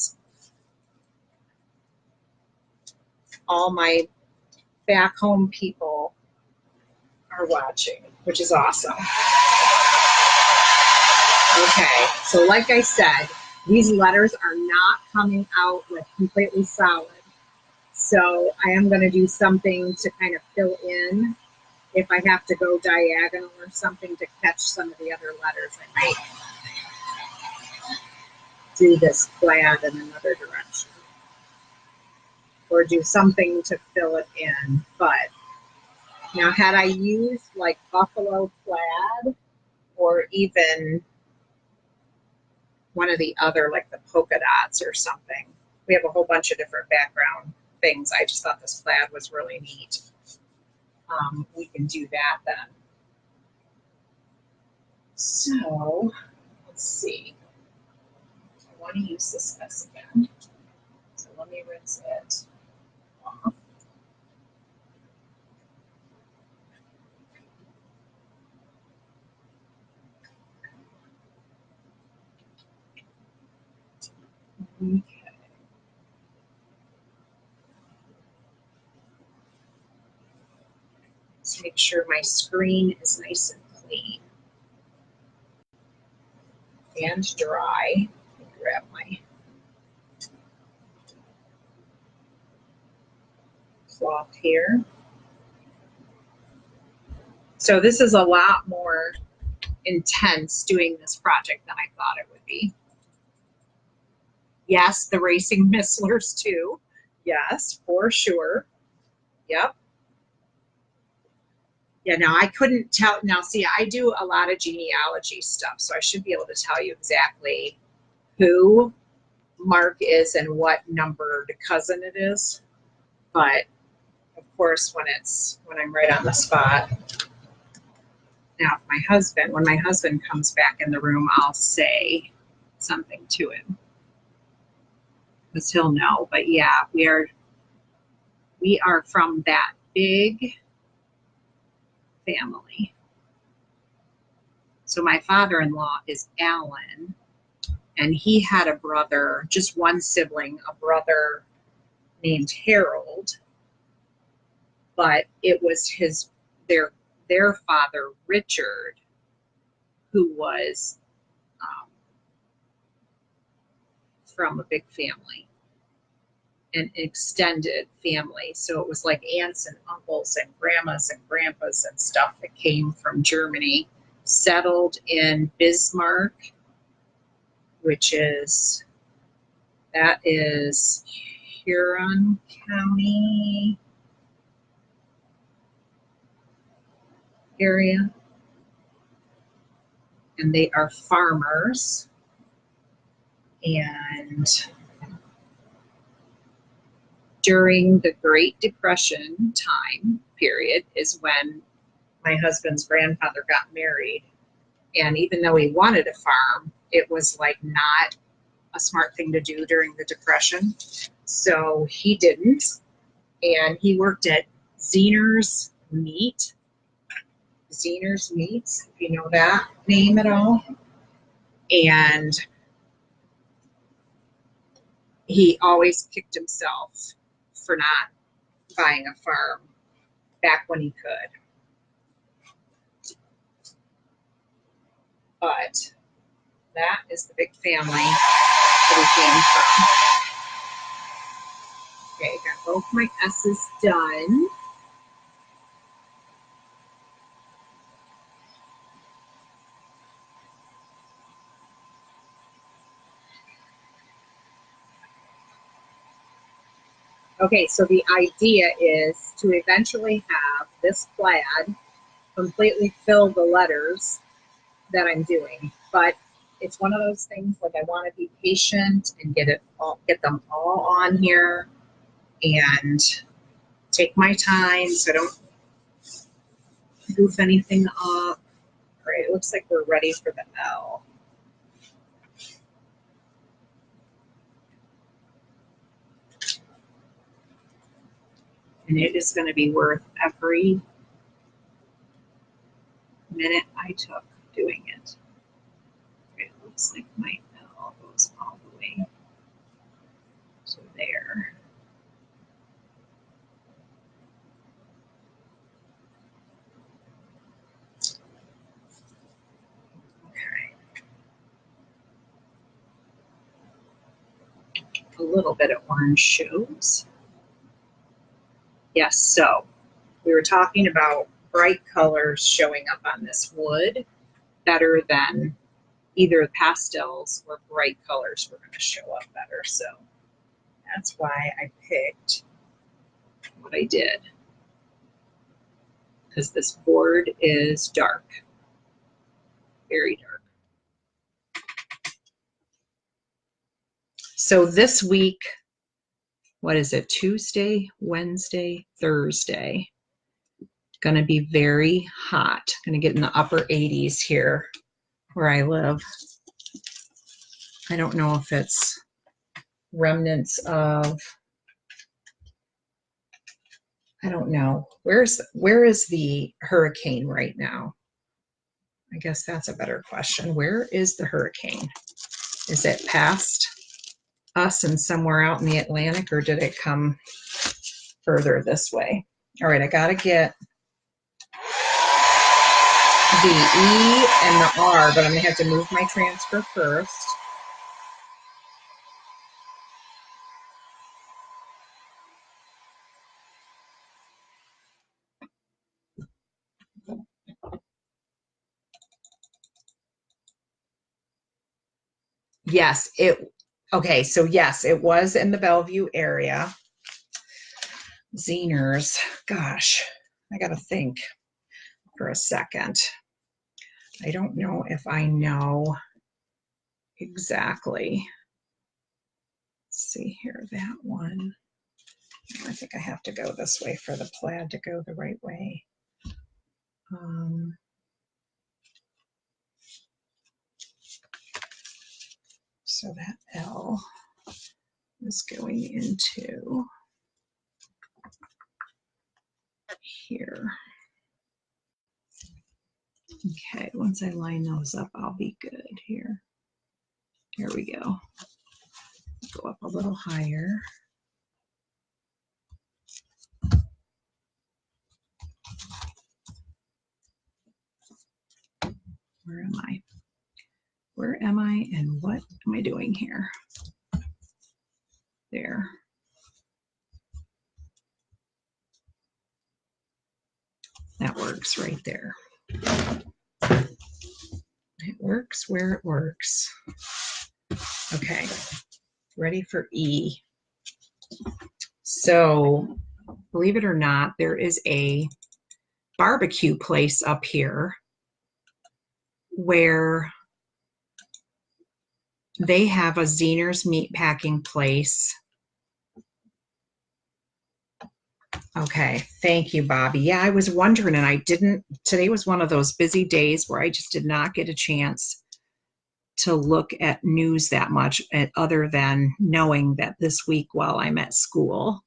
all my back home people are watching, which is awesome. Okay, so like I said, these letters are not coming out like completely solid. So I am going to do something to kind of fill in. If I have to go diagonal or something to catch some of the other letters, I might do this plaid in another direction. Or do something to fill it in. But now, had I used like buffalo plaid or even one of the other, like the polka dots or something, we have a whole bunch of different background things. I just thought this plaid was really neat. We can do that then. So, let's see. I want to use this mess again. So let me rinse it off. Okay. Let's make sure my screen is nice and clean and dry. Let me grab my cloth here. So this is a lot more intense doing this project than I thought it would be. Yes, the racing Misslers too. Yes, for sure. Yep. Yeah, now I couldn't tell. Now, see, I do a lot of genealogy stuff, so I should be able to tell you exactly who Mark is and what numbered cousin it is. But of course, when I'm right on the spot. Now, when my husband comes back in the room, I'll say something to him because he'll know. But yeah, we are from that big family. So my father-in-law is Alan, and he had a brother, just one sibling, a brother named Harold, but it was their father, Richard, who was from a big family, an extended family. So it was like aunts and uncles and grandmas and grandpas and stuff that came from Germany, settled in Bismarck, that is Huron County area. And they are farmers. And during the Great Depression time period is when my husband's grandfather got married. And even though he wanted a farm, it was like not a smart thing to do during the Depression. So he didn't. And he worked at Zehner's Meat. Zehner's Meats, if you know that name at all. And he always kicked himself for not buying a farm back when he could. But that is the big family that he came from. Okay, got both my S's done. Okay, so the idea is to eventually have this plaid completely fill the letters that I'm doing. But it's one of those things, like, I want to be patient and get them all on here and take my time so I don't goof anything up. All right, it looks like we're ready for the L. And it is going to be worth every minute I took doing it. It looks like my L goes all the way to there. Okay. A little bit of orange shows. Yes, so we were talking about bright colors showing up on this wood better than either pastels or bright colors were going to show up better. So that's why I picked what I did, because this board is dark, very dark. So this week, what is it, Tuesday, Wednesday, Thursday, going to be very hot. Going to get in the upper 80s here where I live. I don't know if it's remnants of, I don't know. Where is the hurricane right now? I guess that's a better question. Where is the hurricane? Is it past us and somewhere out in the Atlantic, or did it come further this way? All right, I got to get the E and the R, but I'm going to have to move my transfer first. Yes, okay, so yes, it was in the Bellevue area. Zehner's, gosh, I got to think for a second. I don't know if I know exactly. Let's see here, that one. I think I have to go this way for the plaid to go the right way. So that L is going into here. Okay, once I line those up, I'll be good here. Here we go. Go up a little higher. Where am I? Where am I and what am I doing here? There. That works right there. It works where it works. Okay, ready for E. So, believe it or not, there is a barbecue place up here where they have a Zehner's meat packing place. Okay, thank you, Bobby. Yeah, I was wondering, and I didn't, today was one of those busy days where I just did not get a chance to look at news that much other than knowing that this week while I'm at school,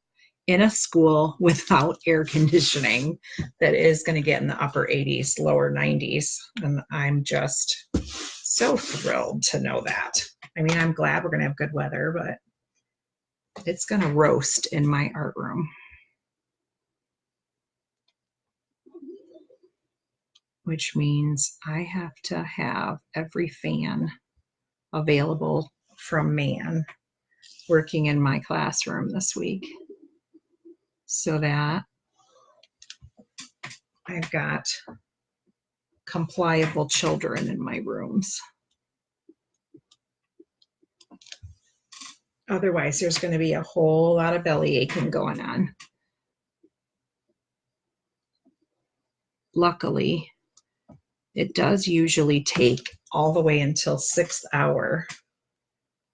in a school without air conditioning, that is going to get in the upper 80s, lower 90s. And I'm just so thrilled to know that. I mean, I'm glad we're going to have good weather, but it's going to roast in my art room. Which means I have to have every fan available from man working in my classroom this week so that I've got compliable children in my rooms. Otherwise, there's going to be a whole lot of belly aching going on. Luckily, it does usually take all the way until 6th hour,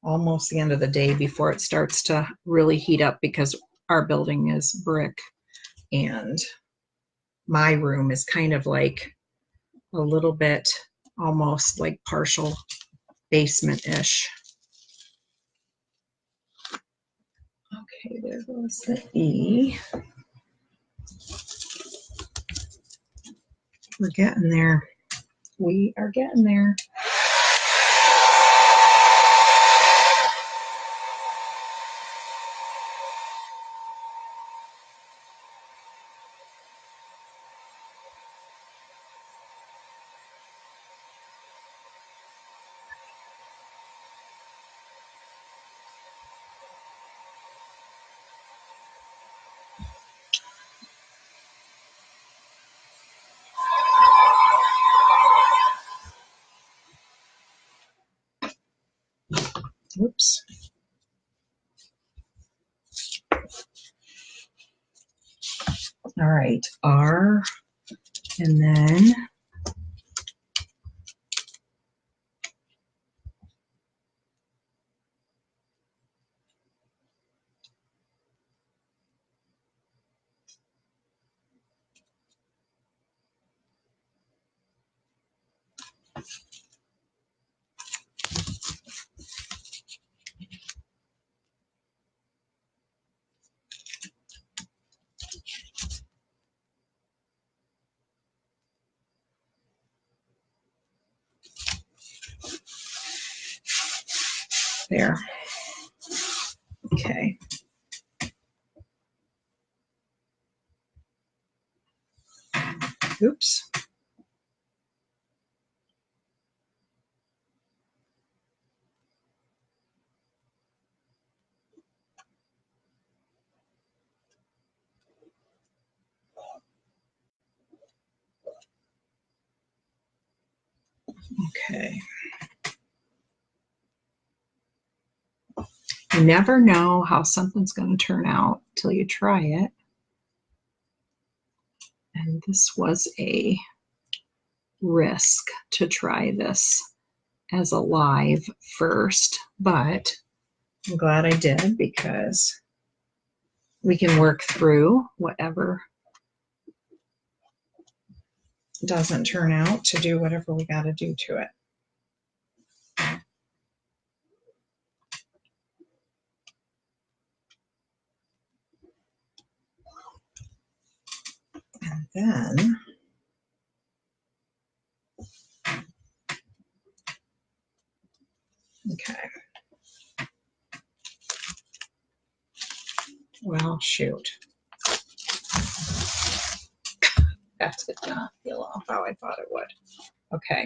almost the end of the day, before it starts to really heat up because our building is brick and my room is kind of like a little bit almost like partial basement-ish. Okay, there goes the E. We're getting there. We are getting there. Oops. All right, R, and then there. Okay. Oops. Okay. You never know how something's going to turn out till you try it. And this was a risk to try this as a live first, but I'm glad I did because we can work through whatever doesn't turn out to do whatever we got to do to it. And then okay. Well, shoot. That did not feel off how I thought it would. Okay.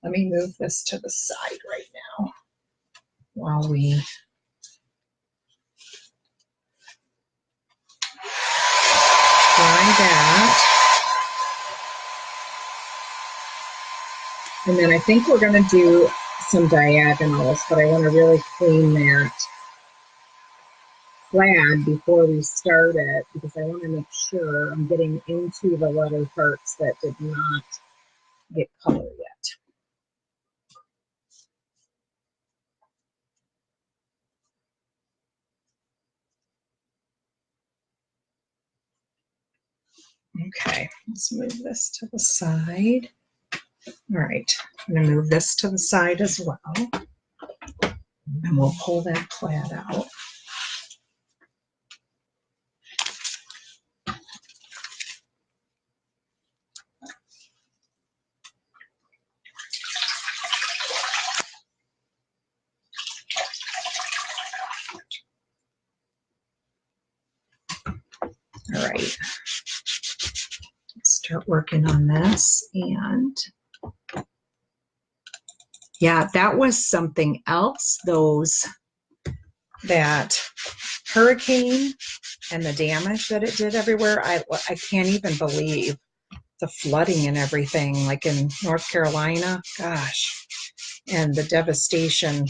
Let me move this to the side right now while we try that. And then I think we're going to do some diagonals, but I want to really clean that plaid before we start it because I want to make sure I'm getting into the leather parts that did not get color yet. Okay, let's move this to the side. All right, I'm gonna move this to the side as well. And we'll pull that plaid out. All right, start working on this. And yeah, that was something else, that hurricane and the damage that it did everywhere. I can't even believe the flooding and everything, like in North Carolina, gosh, and the devastation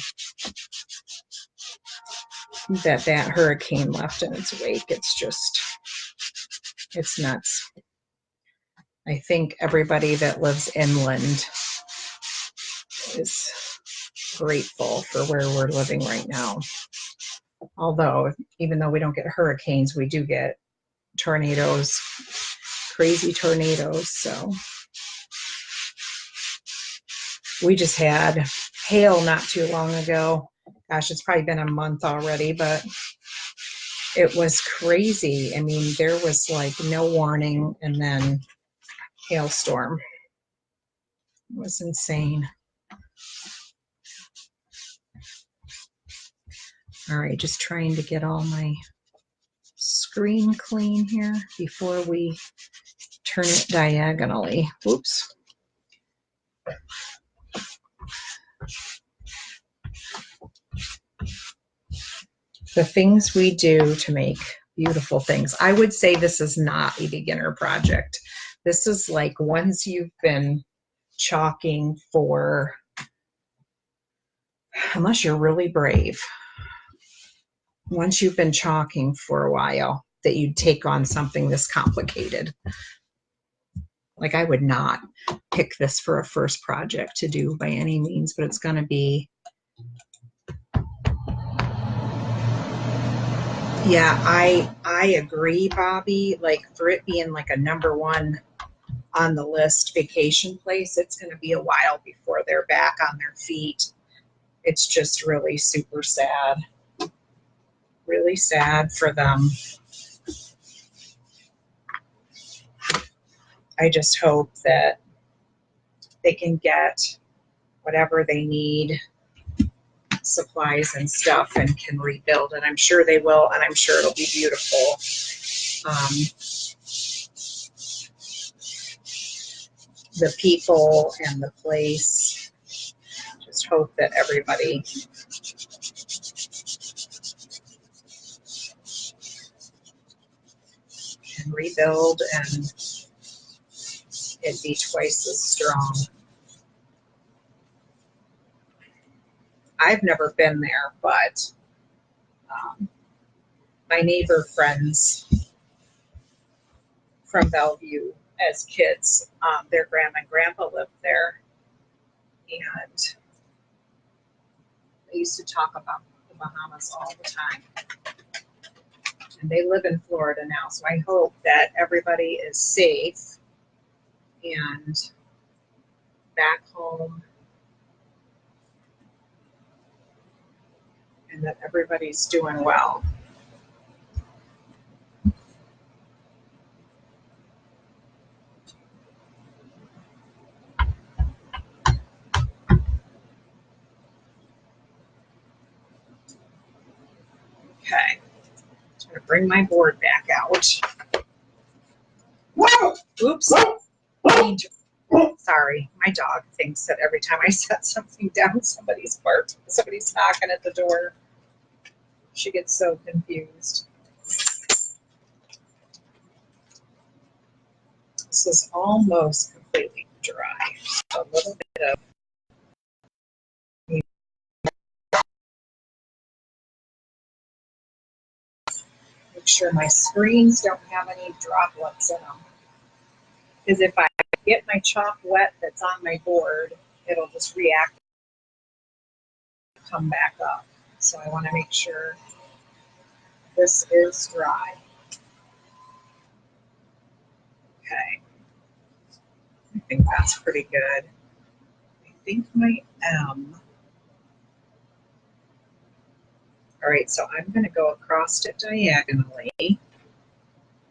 that that hurricane left in its wake. It's just, it's nuts. I think everybody that lives inland is grateful for where we're living right now. Although, even though we don't get hurricanes, we do get tornadoes, crazy tornadoes. So we just had hail not too long ago. Gosh, it's probably been a month already, but it was crazy. I mean, there was like no warning, and then hailstorm. It was insane. All right, just trying to get all my screen clean here before we turn it diagonally. Oops. The things we do to make beautiful things. I would say this is not a beginner project. This is like once you've been chalking for, unless you're really brave, once you've been chalking for a while, that you'd take on something this complicated. Like, I would not pick this for a first project to do by any means, but it's going to be, yeah, I agree, Bobby. Like, for it being like a #1 on the list vacation place, it's going to be a while before they're back on their feet. It's just really super sad. Really sad for them. I just hope that they can get whatever they need, supplies and stuff, and can rebuild. And I'm sure they will, and I'm sure it'll be beautiful. The people and the place, just hope that everybody can rebuild and it be twice as strong. I've never been there, but my neighbor friends from Bellevue as kids, their grandma and grandpa lived there, and they used to talk about the Bahamas all the time. And they live in Florida now, so I hope that everybody is safe and back home, and that everybody's doing well. Okay, I'm going to bring my board back out. Oops. Sorry, my dog thinks that every time I set something down, somebody's barking, somebody's knocking at the door. She gets so confused. This is almost completely dry. A little bit of make sure my screens don't have any droplets in them. Because if I get my chalk wet that's on my board, it'll just react and come back up. So I want to make sure this is dry. Okay. I think that's pretty good. think my M. All right, so I'm going to go across it diagonally,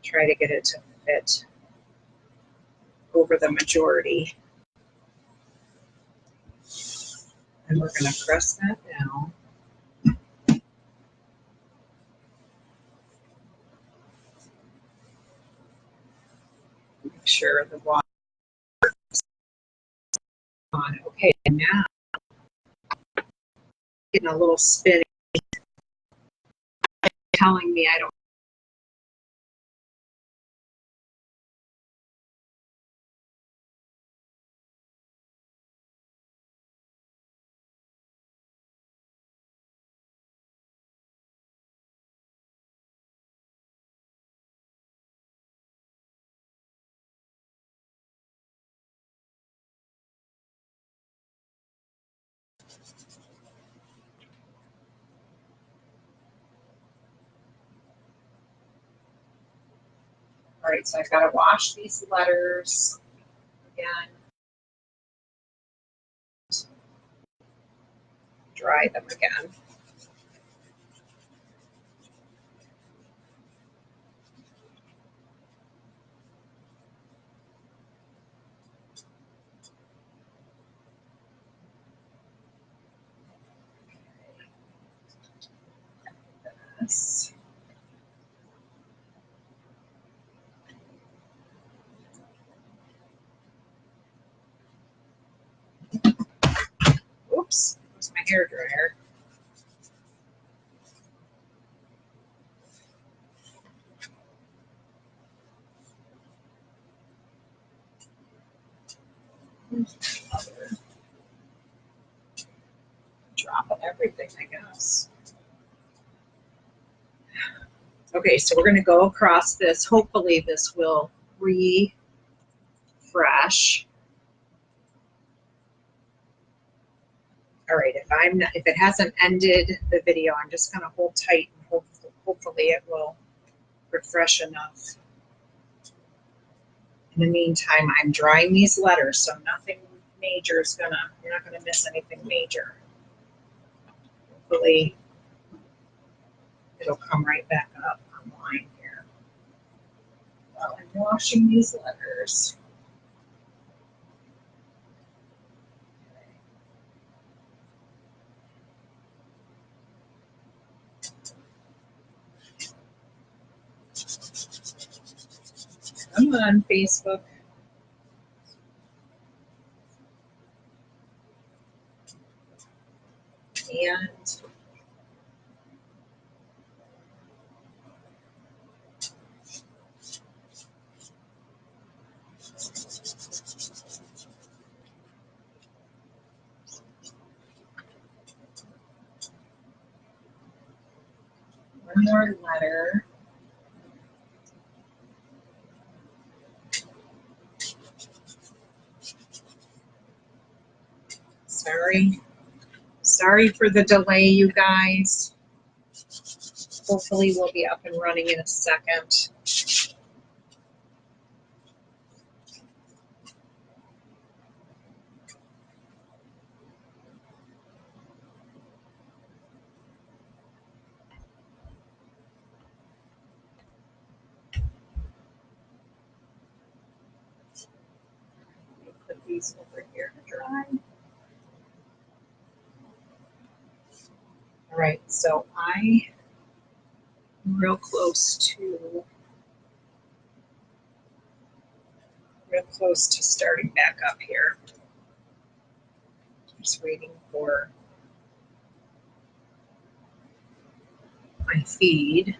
try to get it to fit over the majority. And we're going to press that down. Make sure the water is on. Okay, now getting a little spinny, telling me I don't. All right, so I've got to wash these letters again, dry them again. This. Oops, where's my hair dryer? Dropping everything, I guess. Okay, so we're going to go across this. Hopefully this will refresh. All right, if it hasn't ended the video, I'm just going to hold tight and hopefully it will refresh enough. In the meantime, I'm drying these letters, so nothing major is you're not gonna miss anything major. Hopefully it'll come right back up online here while I'm washing these letters. Come on, Facebook. And one more letter. Sorry for the delay, you guys. Hopefully we'll be up and running in a second. Put these over here to dry. All right, so I'm real close to starting back up here. Just waiting for my feed.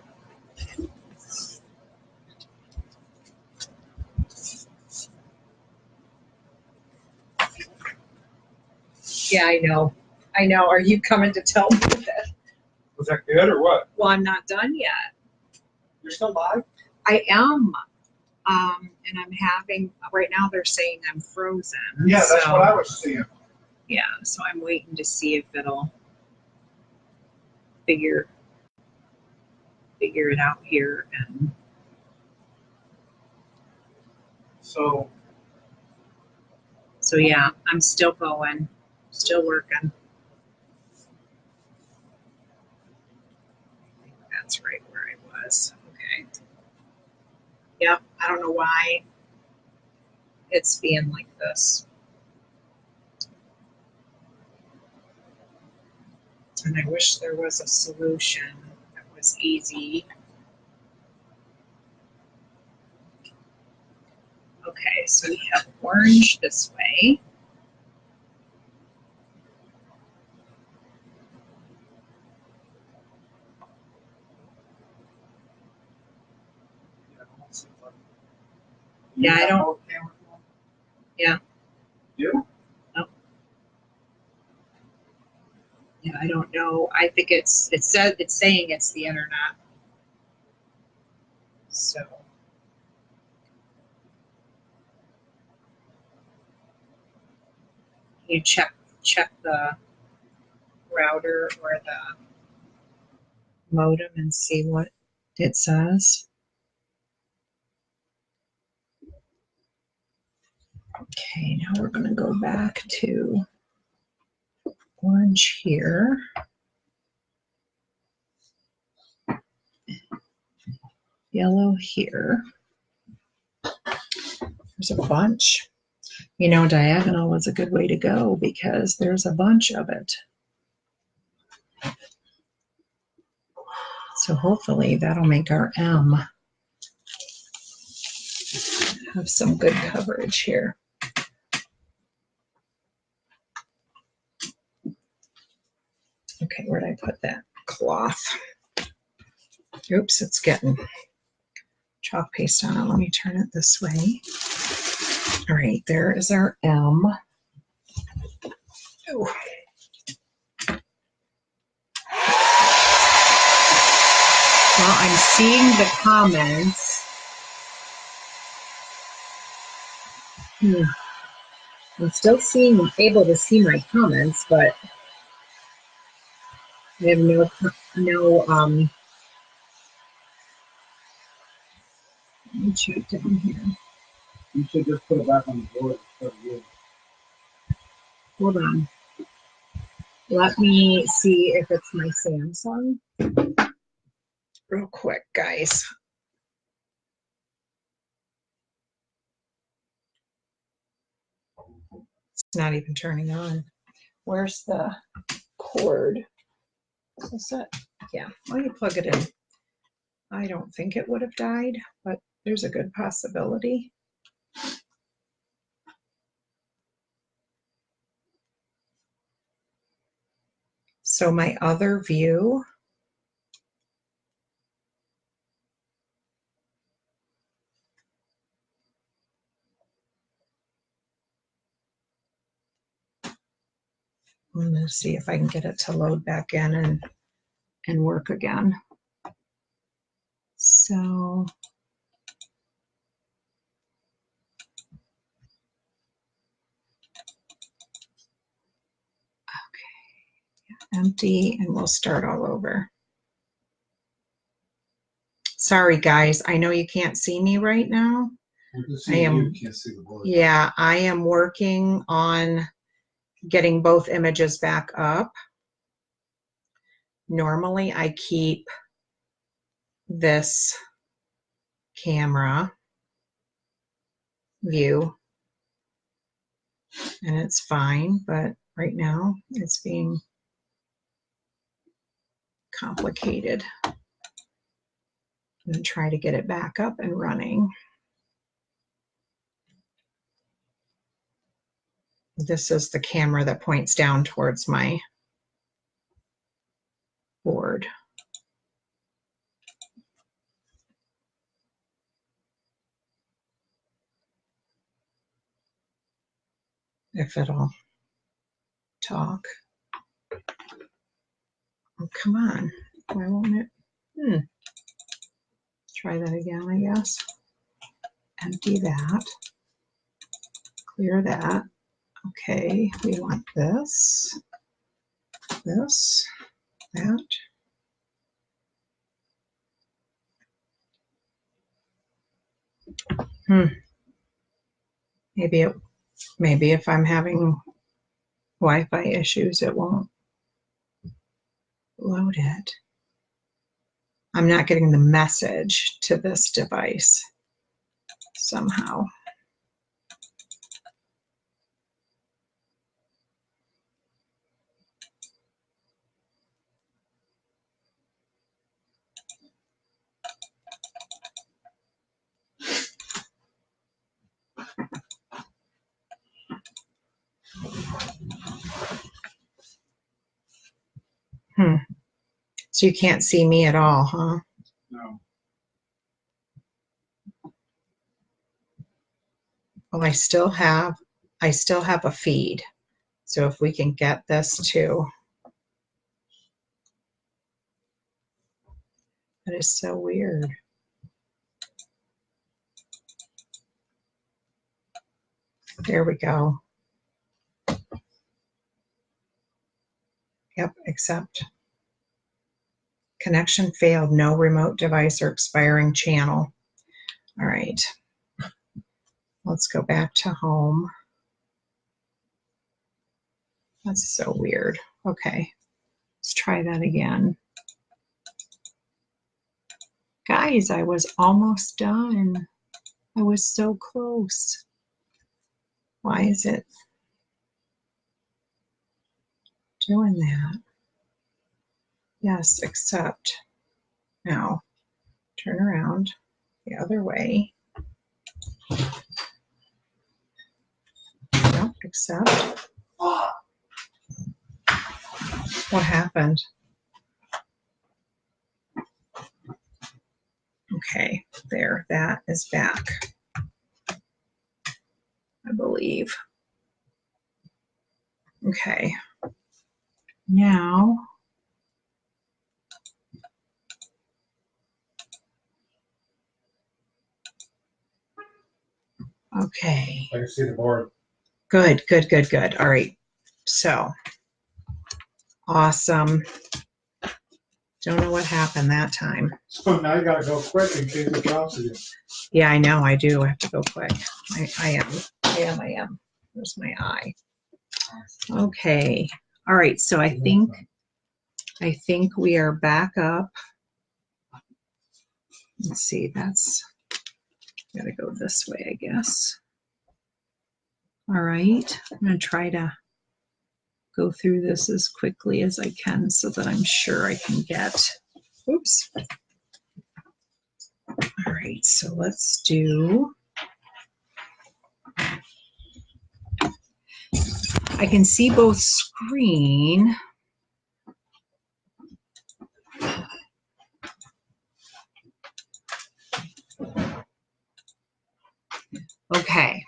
Yeah, I know. Are you coming to tell me that? Was that good or what? Well, I'm not done yet. You're still live? I am. And I'm having, right now they're saying I'm frozen. Yeah, that's what I was seeing. Yeah, so I'm waiting to see if it'll figure it out here. And So yeah, I'm still going. Still working. I think that's right where I was. Okay. Yep, I don't know why it's being like this. And I wish there was a solution that was easy. Okay, so we have orange this way. Yeah, I don't. Yeah. You? No. Yeah, I don't know. I think it's saying it's the internet. So you check the router or the modem and see what it says. Okay, now we're going to go back to orange here. Yellow here. There's a bunch. You know, diagonal is a good way to go because there's a bunch of it. So hopefully that'll make our M have some good coverage here. Okay, where'd I put that cloth? Oops, it's getting chalk paste on it. Let me turn it this way. All right, there is our M. Ooh. Well, I'm seeing the comments. I'm still able to see my comments, but I have no let me check down here. You should just put it back on the board. Hold on. Let me see if it's my Samsung. Real quick, guys. It's not even turning on. Where's the cord? Is that? Yeah, let me plug it in. I don't think it would have died, but there's a good possibility. So my other view, I'm going to see if I can get it to load back in and work again. So okay, empty, and we'll start all over. Sorry, guys. I know you can't see me right now. I am. Can't see the board. Yeah, I am working on getting both images back up. Normally, I keep this camera view, and it's fine, but right now it's being complicated. I'm going to try to get it back up and running. This is the camera that points down towards my board. If it'll talk. Oh, come on. Why won't it? Try that again, I guess. Empty that. Clear that. Okay, we want this, that. Maybe if I'm having Wi-Fi issues, it won't load it. I'm not getting the message to this device somehow. So you can't see me at all, huh? No. Well, I still have a feed. So if we can get this to, that is so weird. There we go. Yep, accept. Connection failed, no remote device or expiring channel. All right. Let's go back to home. That's so weird. Okay. Let's try that again. Guys, I was almost done. I was so close. Why is it doing that? Yes, accept. Now, turn around the other way. Nope, accept. What happened? Okay, there, that is back, I believe. Okay, now, okay. I can see the board. Good, good, good, good. All right, so, awesome. Don't know what happened that time. So now you gotta go quick in case it drops again. Yeah, I know, I do. I have to go quick. I am. There's my eye. Okay. All right, so I think we are back up. Let's see, that's gotta go this way, I guess. All right, I'm gonna try to go through this as quickly as I can so that I'm sure I can get, oops. All right, so let's do, I can see both screen. Okay.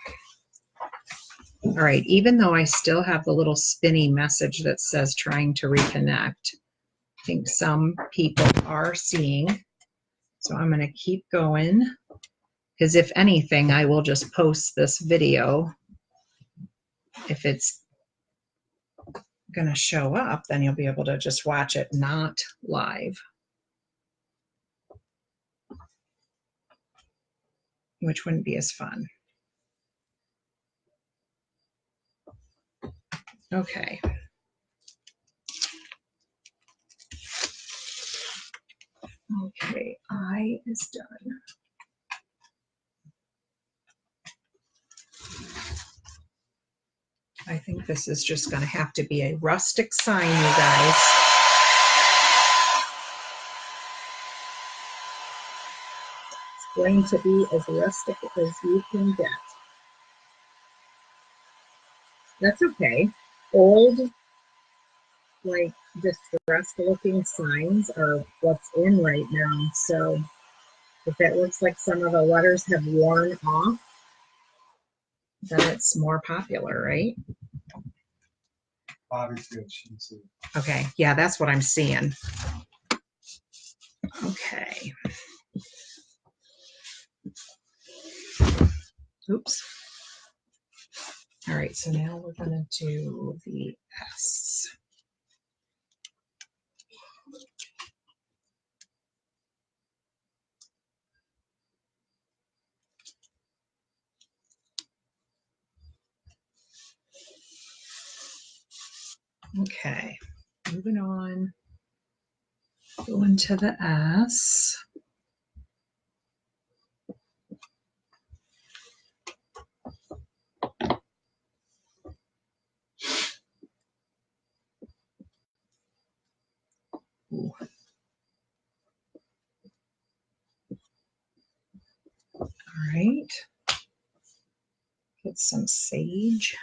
All right, even though I still have the little spinny message that says trying to reconnect, I think some people are seeing. So I'm going to keep going, because if anything, I will just post this video. If it's going to show up, then you'll be able to just watch it not live, which wouldn't be as fun. Okay. Okay, eye is done. I think this is just going to have to be a rustic sign, you guys. It's going to be as rustic as you can get. That's okay. Old, like, distressed looking signs are what's in right now. So if it looks like some of the letters have worn off, then it's more popular, right? Bobby's good, she can see. Okay, yeah, that's what I'm seeing. Okay. Oops. All right, so now we're gonna do the S. Okay, moving on. Going to the S. Ooh. All right. Get some sage.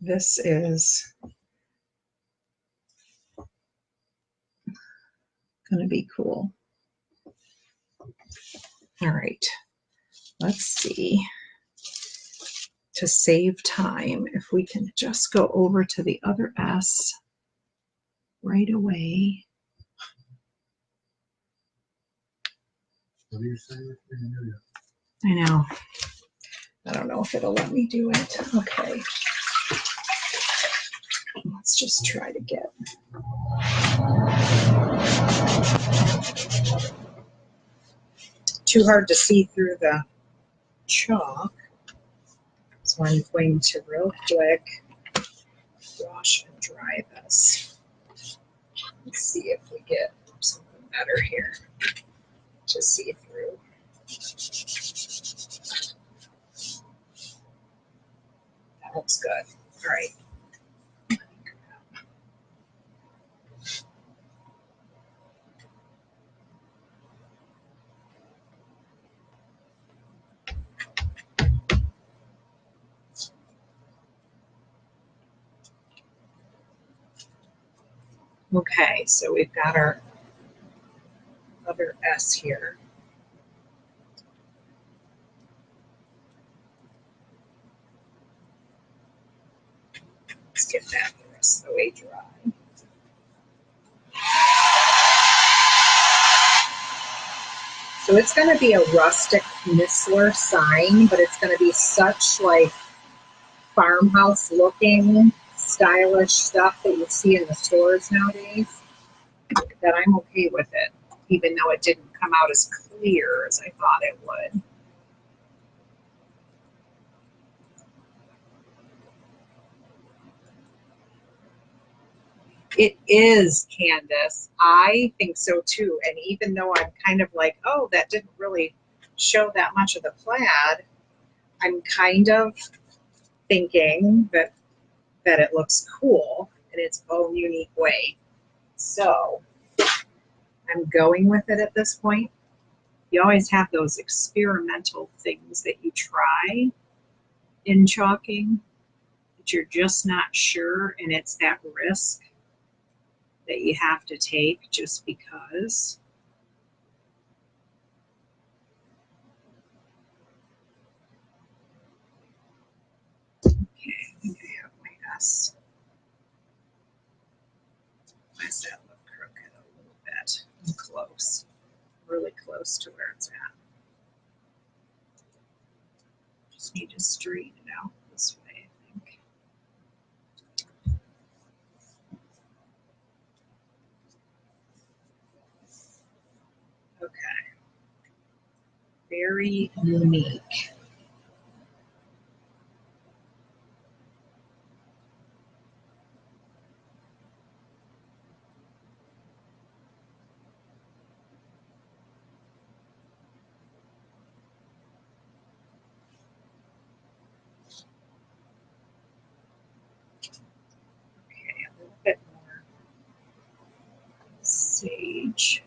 This is going to be cool. All right. Let's see. To save time, if we can just go over to the other S right away. What do you say? I know. I don't know if it'll let me do it. Okay. Let's just try to get. Too hard to see through the chalk. So I'm going to real quick wash and dry this. Let's see if we get something better here to see through. That looks good. All right. Okay, so we've got our other S here. Let's get that the rest of the way dry. So it's going to be a rustic Missler sign, but it's going to be such like farmhouse looking, stylish stuff that you see in the stores nowadays that I'm okay with it, even though it didn't come out as clear as I thought it would. It is, Candace. I think so too. And even though I'm kind of like, oh, that didn't really show that much of the plaid, I'm kind of thinking that it looks cool in its own unique way. So I'm going with it at this point. You always have those experimental things that you try in chalking that you're just not sure, and it's that risk that you have to take just because. Okay, I think I have my S. Why does that look crooked a little bit? I'm close, really close to where it's at. Just need to straighten it out this way, I think. Okay. Very unique. Okay, a little bit more sage.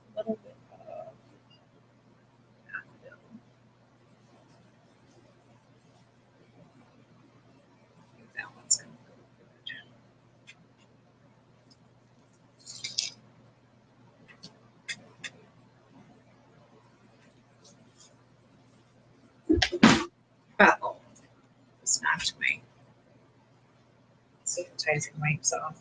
A little bit of daffodil. I think that one's going to go good. Uh-oh, it's knocked my sanitizing wipes off.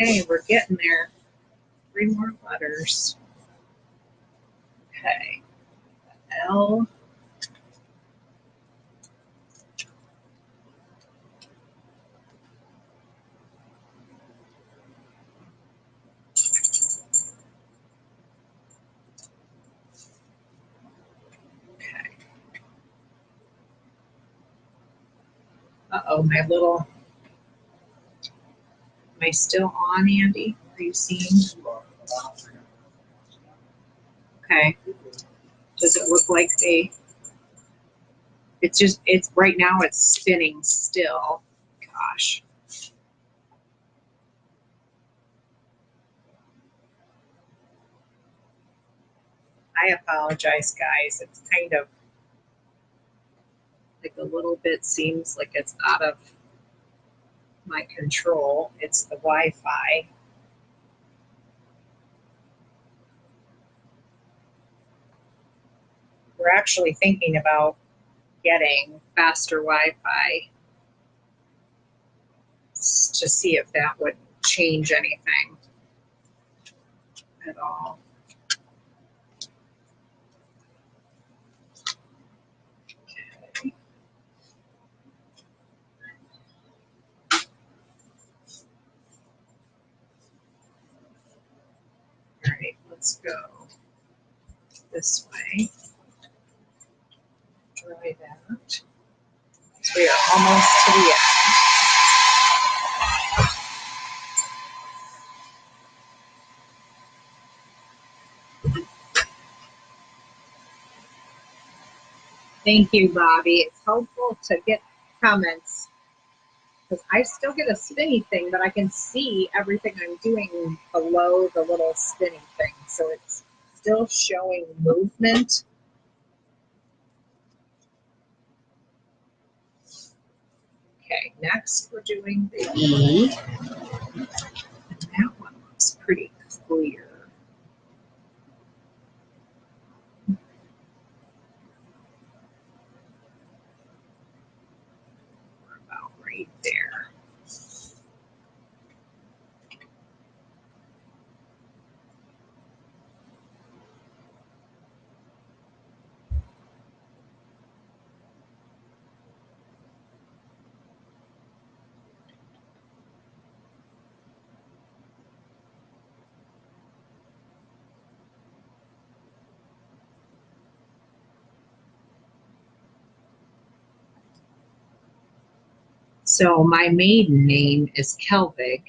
Okay, we're getting there. 3 more letters. Okay. L. Okay. Uh-oh, my little, am I still on, Andy? Are you seeing? Okay. Does it look like it's right now it's spinning still. Gosh. I apologize, guys. It's kind of like a little bit seems like it's out of my control. It's the Wi-Fi. We're actually thinking about getting faster Wi-Fi to see if that would change anything at all. Okay. All right, let's go this way. Try that. So we are almost to the end. Thank you, Bobby. It's helpful to get comments because I still get a spinny thing, but I can see everything I'm doing below the little spinning thing. So it's still showing movement. Okay, next we're doing the E. And that one looks pretty clear. We're about right there. So my maiden name is Kelvig.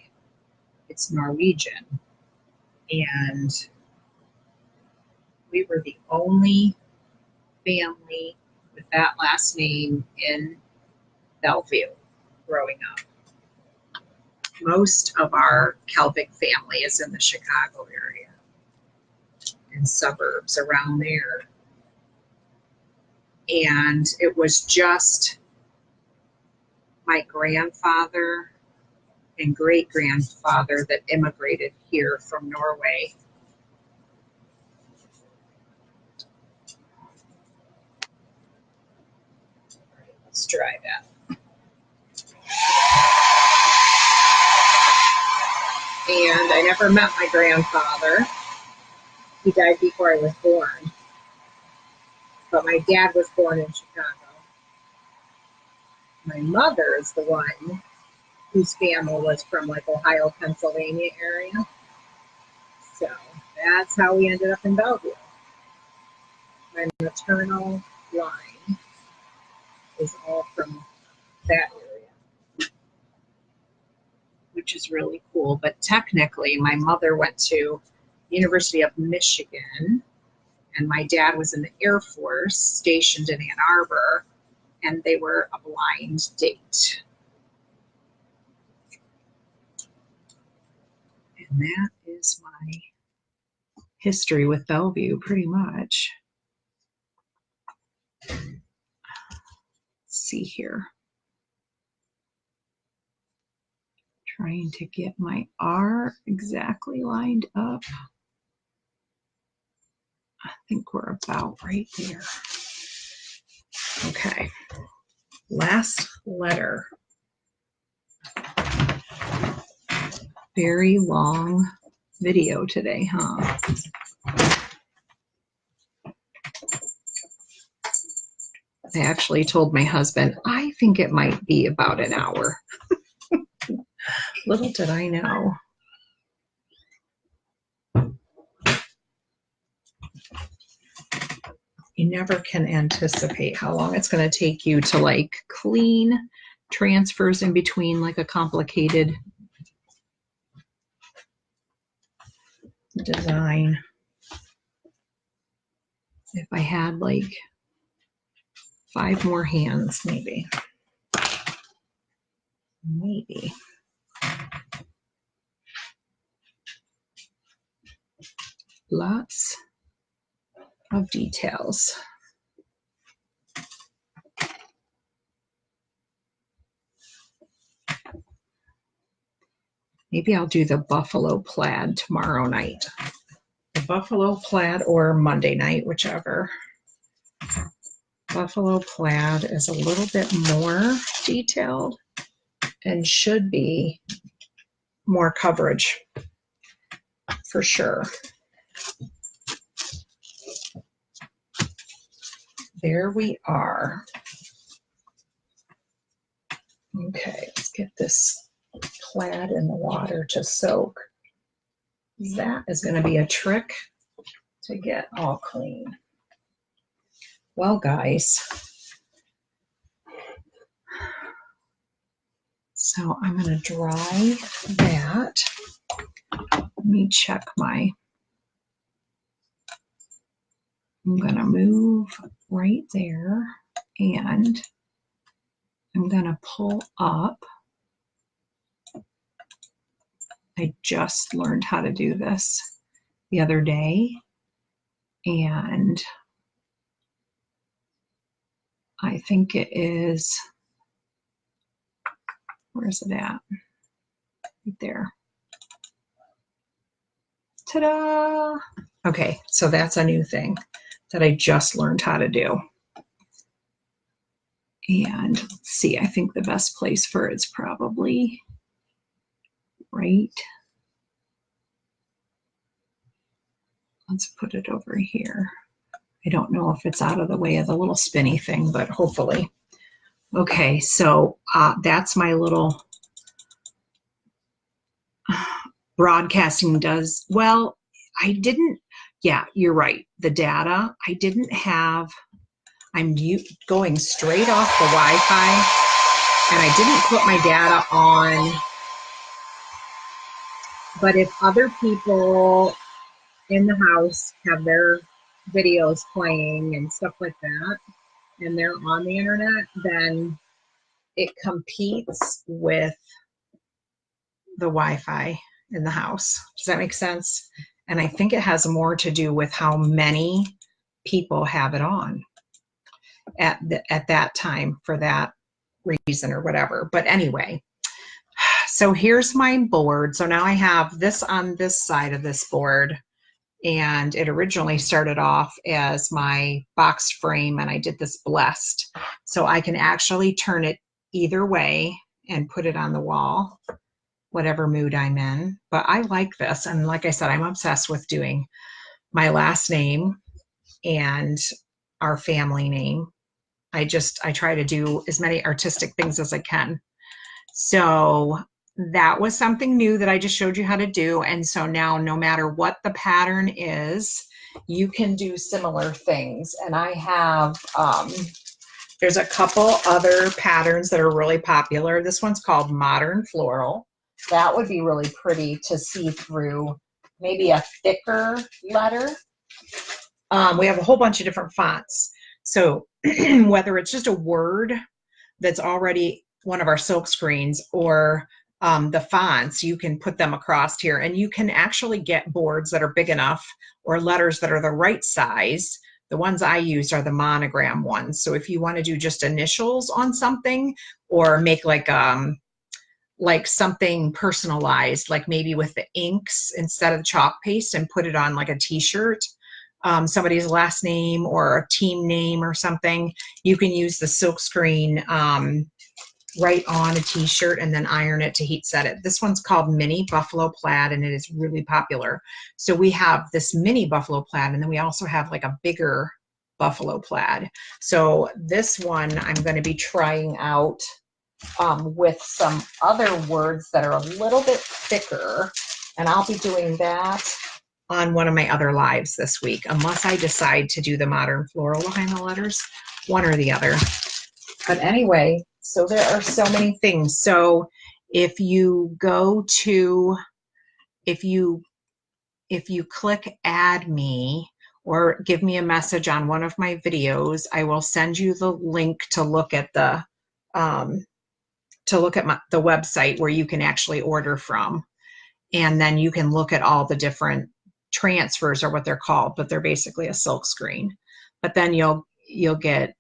It's Norwegian. And we were the only family with that last name in Bellevue growing up. Most of our Kelvig family is in the Chicago area and suburbs around there. And it was just my grandfather and great-grandfather that immigrated here from Norway. All right, let's try that. And I never met my grandfather. He died before I was born. But my dad was born in Chicago. My mother is the one whose family was from like Ohio, Pennsylvania area. So that's how we ended up in Bellevue. My maternal line is all from that area, which is really cool. But technically, my mother went to University of Michigan, and my dad was in the Air Force stationed in Ann Arbor, and they were a blind date. And that is my history with Bellevue, pretty much. Let's see here. Trying to get my R exactly lined up. I think we're about right there. Okay. Last letter. Very long video today, huh? I actually told my husband, I think it might be about an hour. Little did I know. You never can anticipate how long it's going to take you to like clean transfers in between like a complicated design. If I had like 5 more hands, maybe. Maybe. Lots of details. Maybe I'll do the buffalo plaid tomorrow night. The buffalo plaid or Monday night, whichever. Buffalo plaid is a little bit more detailed and should be more coverage for sure. There we are. Okay, let's get this plaid in the water to soak. That is going to be a trick to get all clean. Well, guys, so I'm going to dry that. Let me check my, I'm going to move right there and I'm going to pull up. I just learned how to do this the other day, and I think it is, where is it at? Right there. Ta-da! Okay, so that's a new thing that I just learned how to do. And let's see, I think the best place for it's probably right. Let's put it over here. I don't know if it's out of the way of the little spinny thing, but hopefully. Okay, so that's my little broadcasting does, well, I didn't, yeah, you're right. The data, I didn't have, I'm going straight off the Wi-Fi, and I didn't put my data on. But if other people in the house have their videos playing and stuff like that, and they're on the internet, then it competes with the Wi-Fi in the house. Does that make sense? And I think it has more to do with how many people have it on at that time for that reason or whatever. But anyway, so here's my board. So now I have this on this side of this board, and it originally started off as my boxed frame, and I did this blessed. So I can actually turn it either way and put it on the wall, whatever mood I'm in. But I like this, and like I said, I'm obsessed with doing my last name and our family name. I try to do as many artistic things as I can. So that was something new that I just showed you how to do. And so now no matter what the pattern is, you can do similar things. And I have, there's a couple other patterns that are really popular. This one's called Modern Floral. That would be really pretty to see through, maybe a thicker letter. We have a whole bunch of different fonts. So whether it's just a word that's already one of our silk screens, or the fonts, you can put them across here, and you can actually get boards that are big enough or letters that are the right size. The ones I use are the Monogram ones. So if you want to do just initials on something, or make like something personalized, like maybe with the inks instead of chalk paste, and put it on like a t-shirt, somebody's last name or a team name or something, you can use the silk screen right on a t-shirt and then iron it to heat set it. This one's called Mini Buffalo Plaid, and it is really popular. So we have this mini buffalo plaid, and then we also have like a bigger buffalo plaid. So this one I'm going to be trying out with some other words that are a little bit thicker, and I'll be doing that on one of my other lives this week, unless I decide to do the modern floral behind the letters, one or the other. But anyway, so there are so many things. So if you go to, if you click add me or give me a message on one of my videos, I will send you the link to look at the the website where you can actually order from. And then you can look at all the different transfers, or what they're called, but they're basically a silk screen. But then you'll get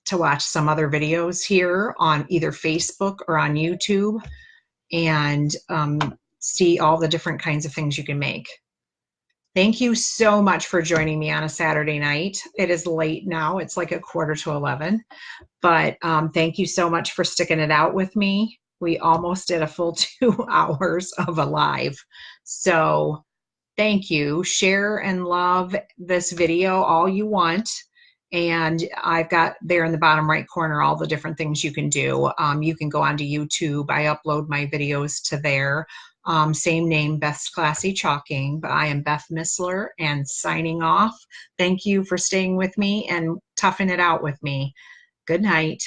to watch some other videos here on either Facebook or on YouTube, and see all the different kinds of things you can make. Thank you so much for joining me on a Saturday night. It is late now. It's like 11:15. But thank you so much for sticking it out with me. We almost did a full 2 hours of a live. So thank you. Share and love this video all you want. And I've got there in the bottom right corner all the different things you can do. You can go onto YouTube. I upload my videos to there. Same name, Beth's Classy Chalking. But I am Beth Missler, and signing off. Thank you for staying with me and toughing it out with me. Good night.